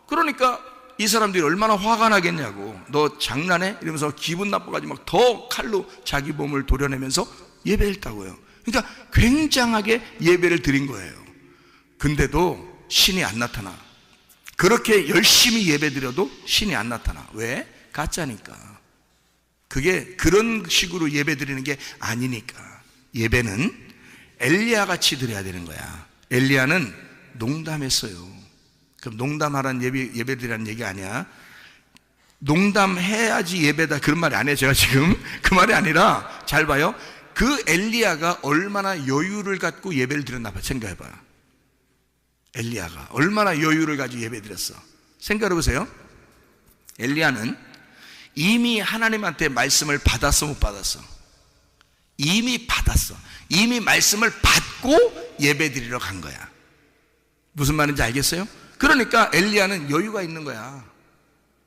그러니까 이 사람들이 얼마나 화가 나겠냐고. 너 장난해? 이러면서 기분 나빠가지고 막 더 칼로 자기 몸을 도려내면서 예배했다고요. 그러니까 굉장하게 예배를 드린 거예요. 근데도 신이 안 나타나. 그렇게 열심히 예배드려도 신이 안 나타나. 왜? 가짜니까. 그게 그런 식으로 예배드리는 게 아니니까. 예배는 엘리야 같이 드려야 되는 거야. 엘리야는 농담했어요. 그럼 농담하라는 예배드리라는 얘기 아니야. 농담해야지 예배다, 그런 말이 아니에요. 제가 지금 그 말이 아니라, 잘 봐요. 그 엘리야가 얼마나 여유를 갖고 예배를 드렸나 봐. 생각해봐요. 엘리야가 얼마나 여유를 가지고 예배 드렸어. 생각해보세요. 엘리야는 이미 하나님한테 말씀을 받았어, 못 받았어? 이미 받았어. 이미 말씀을 받고 예배 드리러 간 거야. 무슨 말인지 알겠어요? 그러니까 엘리야는 여유가 있는 거야.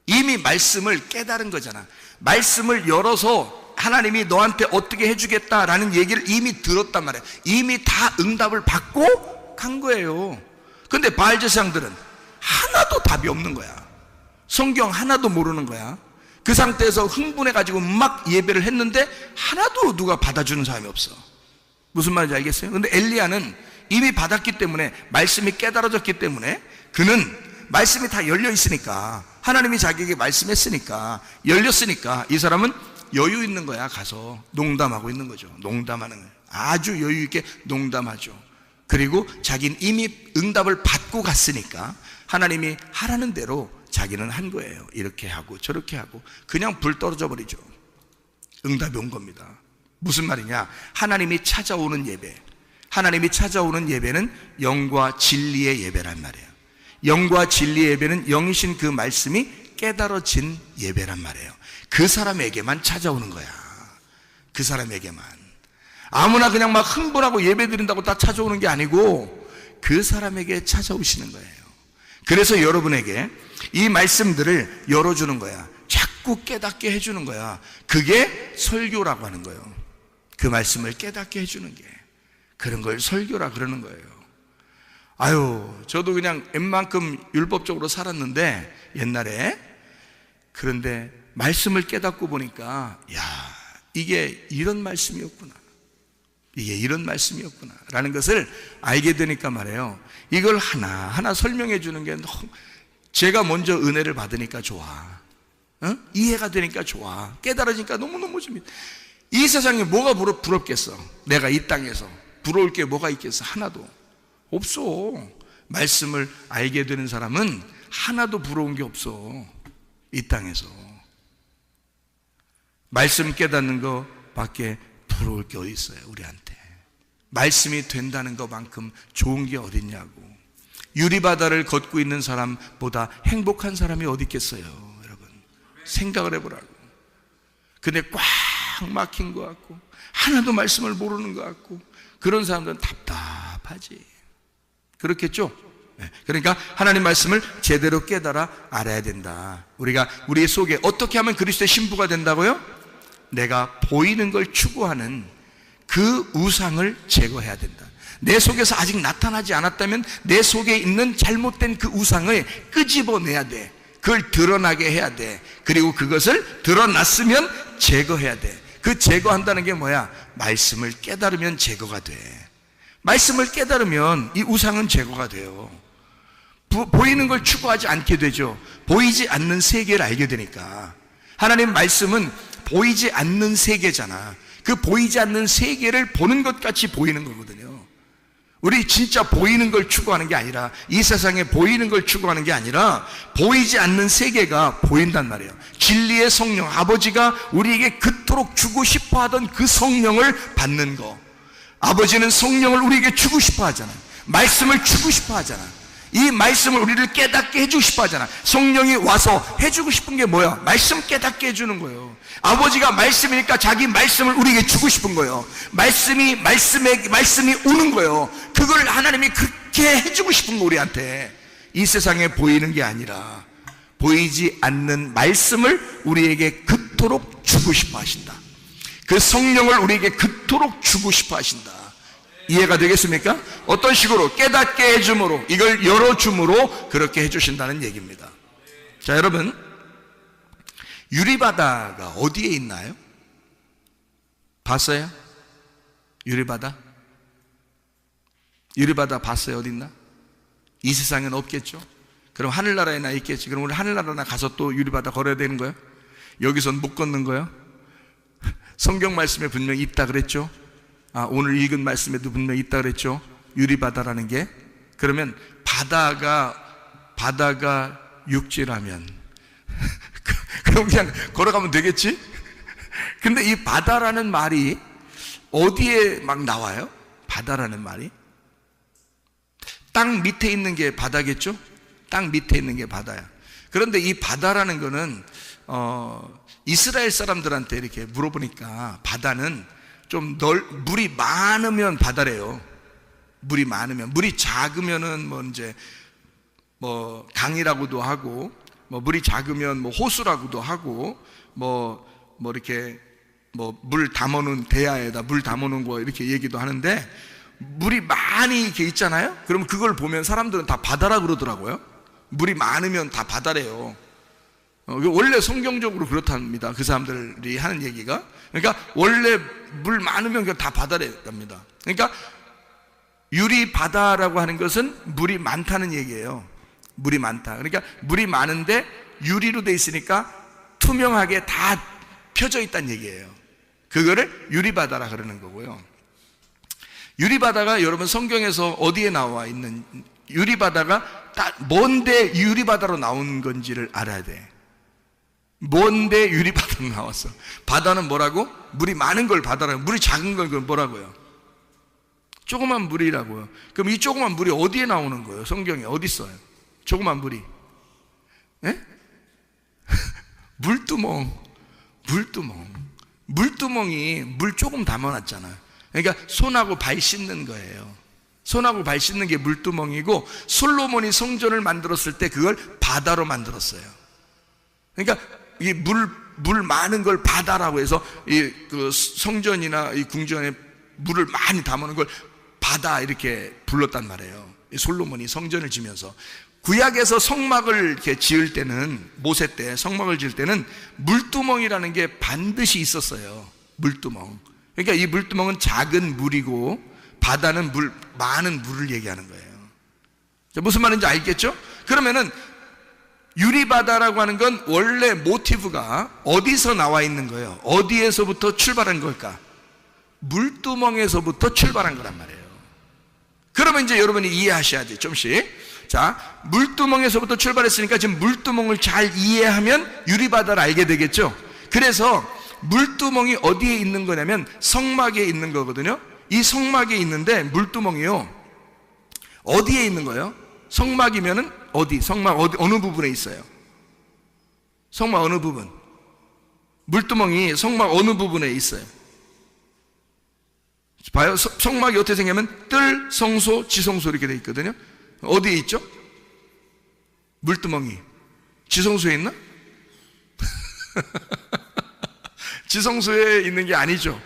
이미 말씀을 깨달은 거잖아. 말씀을 열어서 하나님이 너한테 어떻게 해주겠다라는 얘기를 이미 들었단 말이야. 이미 다 응답을 받고 간 거예요. 근데 바알 제사장들은 하나도 답이 없는 거야. 성경 하나도 모르는 거야. 그 상태에서 흥분해가지고 막 예배를 했는데 하나도 누가 받아주는 사람이 없어. 무슨 말인지 알겠어요? 근데 엘리야는 이미 받았기 때문에, 말씀이 깨달아졌기 때문에, 그는 말씀이 다 열려 있으니까, 하나님이 자기에게 말씀했으니까, 열렸으니까 이 사람은 여유 있는 거야. 가서 농담하고 있는 거죠. 농담하는 거예요. 아주 여유 있게 농담하죠. 그리고 자기는 이미 응답을 받고 갔으니까 하나님이 하라는 대로 자기는 한 거예요. 이렇게 하고 저렇게 하고 그냥 불 떨어져 버리죠. 응답이 온 겁니다. 무슨 말이냐? 하나님이 찾아오는 예배, 하나님이 찾아오는 예배는 영과 진리의 예배란 말이에요. 영과 진리의 예배는 영이신 그 말씀이 깨달아진 예배란 말이에요. 그 사람에게만 찾아오는 거야. 그 사람에게만. 아무나 그냥 막 흥분하고 예배 드린다고 다 찾아오는 게 아니고 그 사람에게 찾아오시는 거예요. 그래서 여러분에게 이 말씀들을 열어주는 거야. 자꾸 깨닫게 해주는 거야. 그게 설교라고 하는 거예요. 그 말씀을 깨닫게 해주는 게, 그런 걸 설교라 그러는 거예요. 저도 그냥 웬만큼 율법적으로 살았는데 옛날에, 그런데 말씀을 깨닫고 보니까 이게 이런 말씀이었구나, 이게 이런 말씀이었구나 라는 것을 알게 되니까 말이에요. 이걸 하나하나 설명해 주는 게 너무, 제가 먼저 은혜를 받으니까 좋아. 이해가 되니까 좋아. 깨달아지니까 너무너무 좋습니다. 이 세상에 뭐가 부럽겠어? 내가 이 땅에서 부러울 게 뭐가 있겠어? 하나도 없어. 말씀을 알게 되는 사람은 하나도 부러운 게 없어. 이 땅에서 말씀 깨닫는 거 밖에 부러울 게 어디 있어요? 우리한테 말씀이 된다는 것만큼 좋은 게 어딨냐고. 유리바다를 걷고 있는 사람보다 행복한 사람이 어디 있겠어요? 여러분 생각을 해보라고. 근데 꽉 막힌 것 같고 하나도 말씀을 모르는 것 같고 그런 사람들은 답답하지. 그렇겠죠? 그러니까 하나님 말씀을 제대로 깨달아 알아야 된다. 우리가 우리 속에 어떻게 하면 그리스도의 신부가 된다고요? 내가 보이는 걸 추구하는 그 우상을 제거해야 된다. 내 속에서 아직 나타나지 않았다면 내 속에 있는 잘못된 그 우상을 끄집어내야 돼. 그걸 드러나게 해야 돼. 그리고 그것을 드러났으면 제거해야 돼. 그 제거한다는 게 뭐야? 말씀을 깨달으면 제거가 돼. 말씀을 깨달으면 이 우상은 제거가 돼요. 보이는 걸 추구하지 않게 되죠. 보이지 않는 세계를 알게 되니까. 하나님 말씀은 보이지 않는 세계잖아. 그 보이지 않는 세계를 보는 것 같이 보이는 거거든요. 우리 진짜 보이는 걸 추구하는 게 아니라, 이 세상에 보이는 걸 추구하는 게 아니라 보이지 않는 세계가 보인단 말이에요. 진리의 성령, 아버지가 우리에게 그토록 주고 싶어 하던 그 성령을 받는 거. 아버지는 성령을 우리에게 주고 싶어 하잖아요. 말씀을 주고 싶어 하잖아요. 이 말씀을 우리를 깨닫게 해주고 싶어 하잖아. 성령이 와서 해주고 싶은 게 뭐야? 말씀 깨닫게 해주는 거예요. 아버지가 말씀이니까 자기 말씀을 우리에게 주고 싶은 거예요. 말씀이 우는 거예요. 그걸 하나님이 그렇게 해주고 싶은 거 우리한테. 이 세상에 보이는 게 아니라 보이지 않는 말씀을 우리에게 그토록 주고 싶어 하신다. 그 성령을 우리에게 그토록 주고 싶어 하신다. 이해가 되겠습니까? 어떤 식으로? 깨닫게 해줌으로, 이걸 열어줌으로 그렇게 해주신다는 얘기입니다. 자, 여러분, 유리바다가 어디에 있나요? 봤어요? 유리바다? 유리바다 봤어요? 어디 있나? 이 세상에는 없겠죠? 그럼 하늘나라에나 있겠지. 그럼 우리 하늘나라나 가서 또 유리바다 걸어야 되는 거예요? 여기선 못 걷는 거예요? 성경 말씀에 분명히 있다 그랬죠? 오늘 읽은 말씀에도 분명히 있다 그랬죠? 유리바다라는 게. 그러면 바다가 육지라면 그럼 그냥 걸어가면 되겠지? 근데 이 바다라는 말이 어디에 막 나와요? 바다라는 말이 땅 밑에 있는 게 바다겠죠? 땅 밑에 있는 게 바다야. 그런데 이 바다라는 거는 이스라엘 사람들한테 이렇게 물어보니까 바다는 좀 물이 많으면 바다래요. 물이 많으면. 물이 작으면은 뭐 강이라고도 하고, 뭐 물이 작으면 뭐 호수라고도 하고, 이렇게 물 담아놓은 대야에다 물 담아놓은 거 이렇게 얘기도 하는데, 물이 많이 이렇게 있잖아요? 그럼 그걸 보면 사람들은 다 바다라 그러더라고요. 물이 많으면 다 바다래요. 원래 성경적으로 그렇답니다. 그 사람들이 하는 얘기가. 그러니까 원래 물 많으면 다 바다랍니다. 그러니까 유리바다라고 하는 것은 물이 많다는 얘기예요. 물이 많다. 그러니까 물이 많은데 유리로 돼 있으니까 투명하게 다 펴져 있다는 얘기예요. 그거를 유리바다라 그러는 거고요. 유리바다가 여러분 성경에서 어디에 나와 있는, 유리바다가 뭔데 유리바다로 나온 건지를 알아야 돼. 뭔데 유리바다로 나왔어? 바다는 뭐라고? 물이 많은 걸 바다라고. 물이 작은 걸 뭐라고요? 조그만 물이라고요. 그럼 이 조그만 물이 어디에 나오는 거예요? 성경에 어디 있어요? 조그만 물이. 예? 물두멍이 물 조금 담아놨잖아요. 그러니까 손하고 발 씻는 거예요. 손하고 발 씻는 게 물두멍이고, 솔로몬이 성전을 만들었을 때 그걸 바다로 만들었어요. 그러니까 이 물 많은 걸 바다라고 해서 그 성전이나 이 궁전에 물을 많이 담아놓은 걸 바다 이렇게 불렀단 말이에요. 솔로몬이 성전을 지면서. 구약에서 성막을 이렇게 지을 때는, 모세 때 성막을 지을 때는 물두멍이라는 게 반드시 있었어요. 물두멍. 그러니까 이 물두멍은 작은 물이고 바다는 많은 물을 얘기하는 거예요. 무슨 말인지 알겠죠? 그러면은 유리바다라고 하는 건 원래 모티브가 어디서 나와 있는 거예요? 어디에서부터 출발한 걸까? 물두멍에서부터 출발한 거란 말이에요. 그러면 이제 여러분이 이해하셔야지, 좀씩. 자, 물두멍에서부터 출발했으니까 지금 물두멍을 잘 이해하면 유리바다를 알게 되겠죠? 그래서 물두멍이 어디에 있는 거냐면 성막에 있는 거거든요. 이 성막에 있는데 물두멍이요, 어디에 있는 거예요? 성막이면은 어디? 성막 어느 부분에 있어요? 성막 어느 부분? 물두멍이 성막 어느 부분에 있어요? 봐요. 성막이 어떻게 생기냐면 뜰, 성소, 지성소 이렇게 돼 있거든요. 어디에 있죠? 물두멍이. 지성소에 있나? 지성소에 있는 게 아니죠.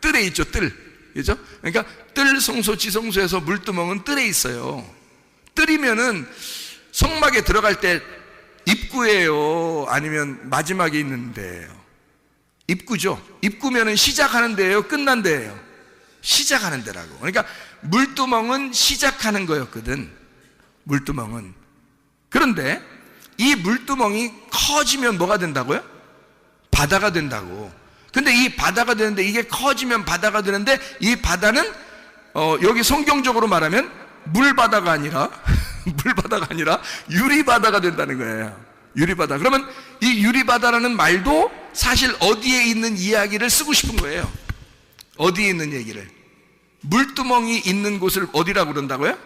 뜰에 있죠, 뜰. 그죠? 그러니까 뜰, 성소, 지성소에서 물두멍은 뜰에 있어요. 뜰이면은 성막에 들어갈 때 입구예요? 아니면 마지막에 있는 데예요? 입구죠. 입구면은 시작하는 데예요? 끝난 데예요? 시작하는 데라고. 그러니까 물두멍은 시작하는 거였거든. 물두멍은. 그런데 이 물두멍이 커지면 뭐가 된다고요? 바다가 된다고. 근데 이 바다가 되는데, 이게 커지면 바다가 되는데, 이 바다는 여기 성경적으로 말하면 물바다가 아니라 유리바다가 된다는 거예요. 유리바다. 그러면 이 유리바다라는 말도 사실 어디에 있는 이야기를 쓰고 싶은 거예요. 어디에 있는 얘기를. 물두멍이 있는 곳을 어디라고 그런다고요?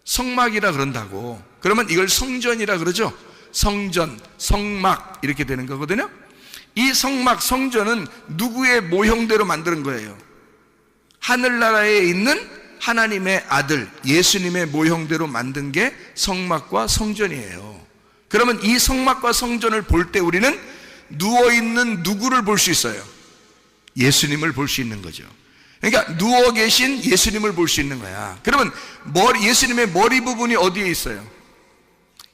성막이라 그런다고. 그러면 이걸 성전이라 그러죠. 성전, 성막 이렇게 되는 거거든요. 이 성막, 성전은 누구의 모형대로 만드는 거예요? 하늘나라에 있는 하나님의 아들 예수님의 모형대로 만든 게 성막과 성전이에요. 그러면 이 성막과 성전을 볼 때 우리는 누워있는 누구를 볼 수 있어요? 예수님을 볼 수 있는 거죠. 그러니까 누워 계신 예수님을 볼 수 있는 거야. 그러면 예수님의 머리 부분이 어디에 있어요?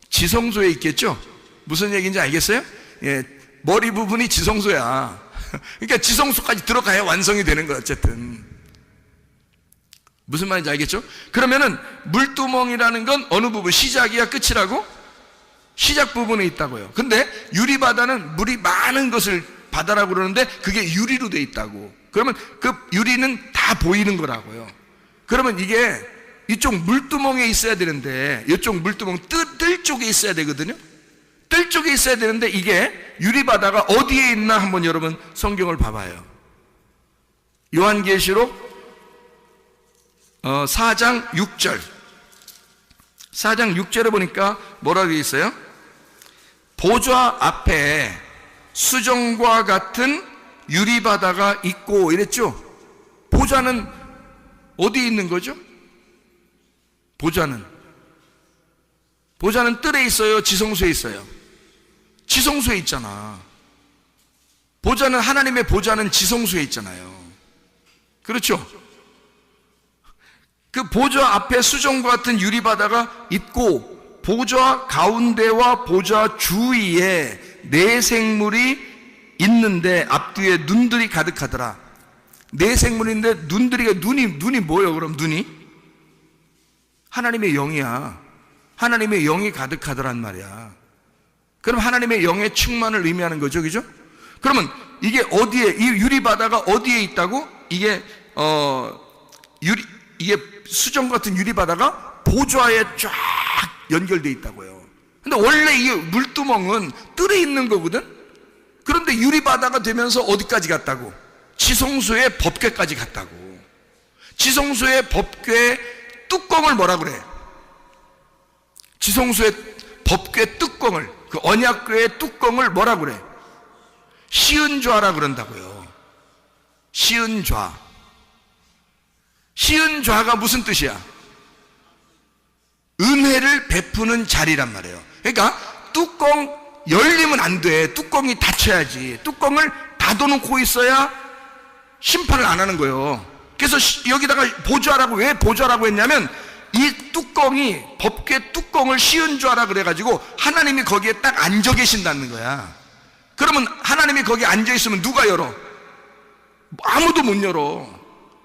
지성소에 있겠죠? 무슨 얘기인지 알겠어요? 예, 머리 부분이 지성소야. 그러니까 지성소까지 들어가야 완성이 되는 거야. 어쨌든 무슨 말인지 알겠죠? 그러면은 물두멍이라는 건 어느 부분, 시작이야 끝이라고? 시작 부분에 있다고요. 근데 유리바다는 물이 많은 것을 바다라고 그러는데 그게 유리로 돼 있다고. 그러면 그 유리는 다 보이는 거라고요. 그러면 이게 이쪽 물두멍에 있어야 되는데 이쪽 물두멍 뜰 쪽에 있어야 되거든요. 뜰 쪽에 있어야 되는데 이게 유리바다가 어디에 있나 한번 여러분 성경을 봐봐요. 요한계시록 4장 6절 4장 6절에 보니까 뭐라고 되어 있어요? 보좌 앞에 수정과 같은 유리바다가 있고 이랬죠. 보좌는 어디에 있는 거죠? 보좌는 뜰에 있어요? 지성소에 있어요? 지성소에 있잖아. 보좌는, 하나님의 보좌는 지성소에 있잖아요. 그렇죠? 그 보좌 앞에 수정과 같은 유리바다가 있고 보좌 가운데와 보좌 주위에 네 생물이 있는데 앞뒤에 눈들이 가득하더라. 네 생물인데 눈이 뭐예요? 그럼 눈이 하나님의 영이야. 하나님의 영이 가득하더란 말이야. 그럼 하나님의 영의 충만을 의미하는 거죠, 그죠? 그러면 이게 어디에, 이 유리바다가 어디에 있다고? 이게 수정 같은 유리바다가 보좌에 쫙 연결되어 있다고요. 근데 원래 이 물두멍은 뜰에 있는 거거든? 그런데 유리바다가 되면서 어디까지 갔다고? 지성소의 법궤까지 갔다고. 지성소의 법궤 뚜껑을 뭐라 그래? 지성소의 법궤 뚜껑을, 그 언약궤의 뚜껑을 뭐라 그래? 시은좌라 그런다고요. 시은좌. 시은좌가 무슨 뜻이야? 은혜를 베푸는 자리란 말이에요. 그러니까 뚜껑 열리면 안 돼. 뚜껑이 닫혀야지. 뚜껑을 닫아놓고 있어야 심판을 안 하는 거예요. 그래서 여기다가 보좌라고, 왜 보좌라고 했냐면 이 뚜껑이, 법궤 뚜껑을 시은좌라 그래가지고 하나님이 거기에 딱 앉아 계신다는 거야. 그러면 하나님이 거기에 앉아 있으면 누가 열어? 아무도 못 열어.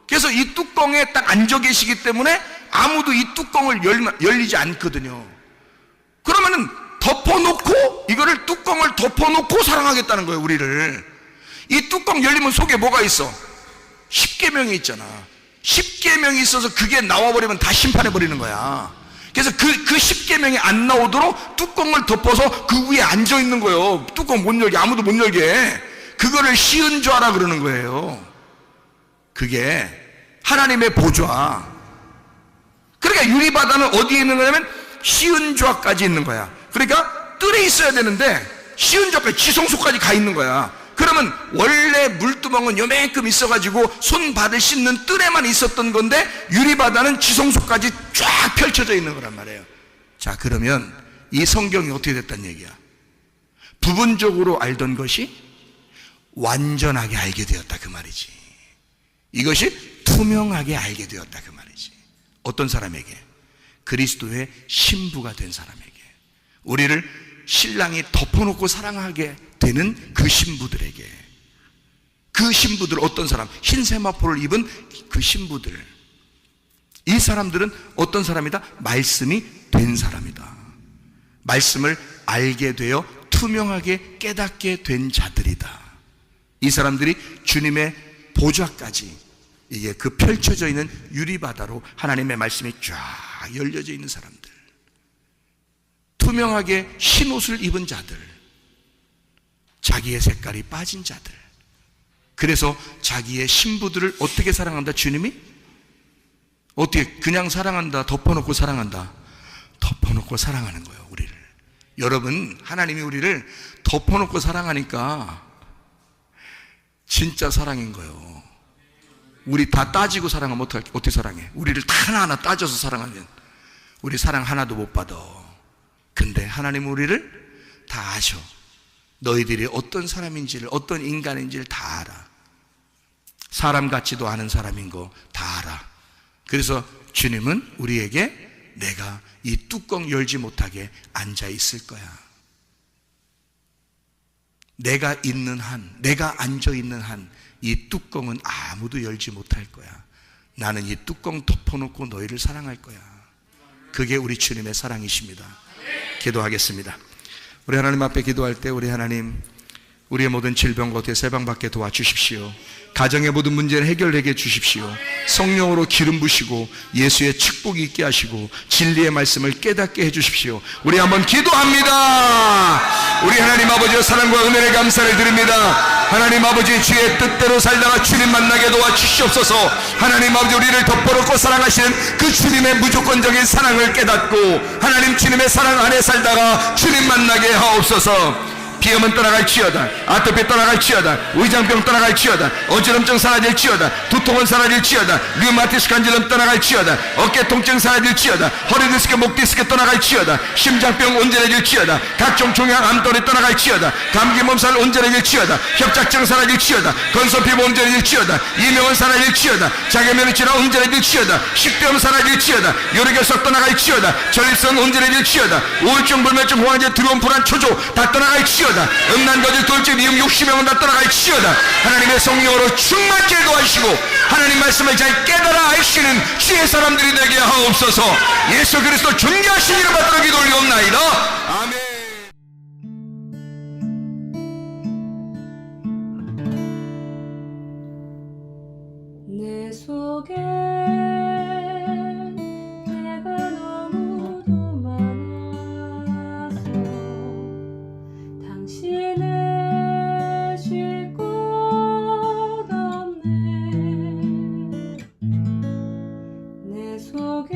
그래서 이 뚜껑에 딱 앉아 계시기 때문에 아무도 이 뚜껑을 열리지 않거든요. 그러면은 덮어놓고, 이거를 뚜껑을 덮어놓고 사랑하겠다는 거예요, 우리를. 이 뚜껑 열리면 속에 뭐가 있어? 십계명이 있잖아. 십계명이 있어서 그게 나와버리면 다 심판해버리는 거야. 그래서 그 십계명이 안 나오도록 뚜껑을 덮어서 그 위에 앉아있는 거예요. 뚜껑 못 열게, 아무도 못 열게. 그거를 시은좌라 그러는 거예요. 그게 하나님의 보좌. 그러니까 유리바다는 어디에 있는 거냐면 시은좌까지 있는 거야. 그러니까 뜰에 있어야 되는데 시은좌까지, 지성소까지 가 있는 거야. 그러면 원래 물두멍은 요만큼 있어가지고 손발을 씻는 뜰에만 있었던 건데 유리바다는 지성소까지 쫙 펼쳐져 있는 거란 말이에요. 자, 그러면 이 성경이 어떻게 됐단 얘기야? 부분적으로 알던 것이 완전하게 알게 되었다, 그 말이지. 이것이 투명하게 알게 되었다, 그 말이지. 어떤 사람에게? 그리스도의 신부가 된 사람에게. 우리를 신랑이 덮어놓고 사랑하게 되는 그 신부들에게. 그 신부들, 어떤 사람? 흰 세마포를 입은 그 신부들. 이 사람들은 어떤 사람이다? 말씀이 된 사람이다. 말씀을 알게 되어 투명하게 깨닫게 된 자들이다. 이 사람들이 주님의 보좌까지, 이게 그 펼쳐져 있는 유리바다로 하나님의 말씀이 쫙 열려져 있는 사람들, 투명하게 흰 옷을 입은 자들, 자기의 색깔이 빠진 자들. 그래서 자기의 신부들을 어떻게 사랑한다? 주님이 어떻게 그냥 사랑한다, 덮어놓고 사랑한다? 덮어놓고 사랑하는 거예요, 우리를. 여러분, 하나님이 우리를 덮어놓고 사랑하니까 진짜 사랑인 거예요. 우리 다 따지고 사랑하면 어떻게 사랑해? 우리를 다 하나하나 따져서 사랑하면 우리 사랑 하나도 못 받아. 근데 하나님은 우리를 다 아셔. 너희들이 어떤 사람인지를, 어떤 인간인지를 다 알아. 사람 같지도 않은 사람인 거 다 알아. 그래서 주님은 우리에게 내가 이 뚜껑 열지 못하게 앉아 있을 거야. 내가 있는 한, 내가 앉아 있는 한 이 뚜껑은 아무도 열지 못할 거야. 나는 이 뚜껑 덮어놓고 너희를 사랑할 거야. 그게 우리 주님의 사랑이십니다. 기도하겠습니다. 우리 하나님 앞에 기도할 때 우리 하나님, 우리의 모든 질병과 세방받게 도와주십시오. 가정의 모든 문제를 해결하게 해주십시오. 성령으로 기름 부시고 예수의 축복이 있게 하시고 진리의 말씀을 깨닫게 해주십시오. 우리 한번 기도합니다. 우리 하나님 아버지의 사랑과 은혜에 감사를 드립니다. 하나님 아버지, 주의 뜻대로 살다가 주님 만나게 도와주시옵소서. 하나님 아버지, 우리를 덮어놓고 사랑하시는 그 주님의 무조건적인 사랑을 깨닫고 하나님 주님의 사랑 안에 살다가 주님 만나게 하옵소서. 비염은 떠나갈지어다, 아토피 떠나갈지어다, 위장병 떠나갈지어다, 어지럼증 사라질지어다, 두통은 사라질지어다, 류마티스 간질염 떠나갈지어다, 어깨 통증 사라질지어다, 허리 디스크, 목 디스크 떠나갈지어다, 심장병 온전해질지어다, 각종 종양 암돌이 떠나갈지어다, 감기 몸살 온전해질지어다, 협착증 사라질지어다, 건소피부 온전해질지어다, 이명은 사라질지어다, 자괴면이 질환 온전해질지어다, 식도염 사라질지어다, 요리결석 떠나갈지어다, 전립선 온전해질지어다, 우울증, 불면증, 호환제, 두려움, 불안, 초조 다 떠나갈지어다, 음란, 거짓, 돌집, 미움, 욕심명은 다 떠나갈지어다. 하나님의 성령으로 충만케 도와주시고 하나님 말씀을 잘 깨달아 아시는 주의 사람들이 되게 하옵소서. 예수 그리스도 존귀하신 이름 받들어 기도 올리옵나이다. 아멘. 내 속에 내가 너무도 많아서 당신을 쉴 곳 없네. 내 속에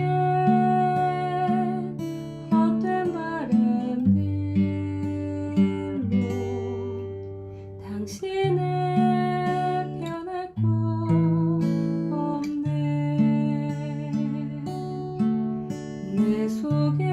헛된 바램들로 당신을 변할 곳 없네. 내 속에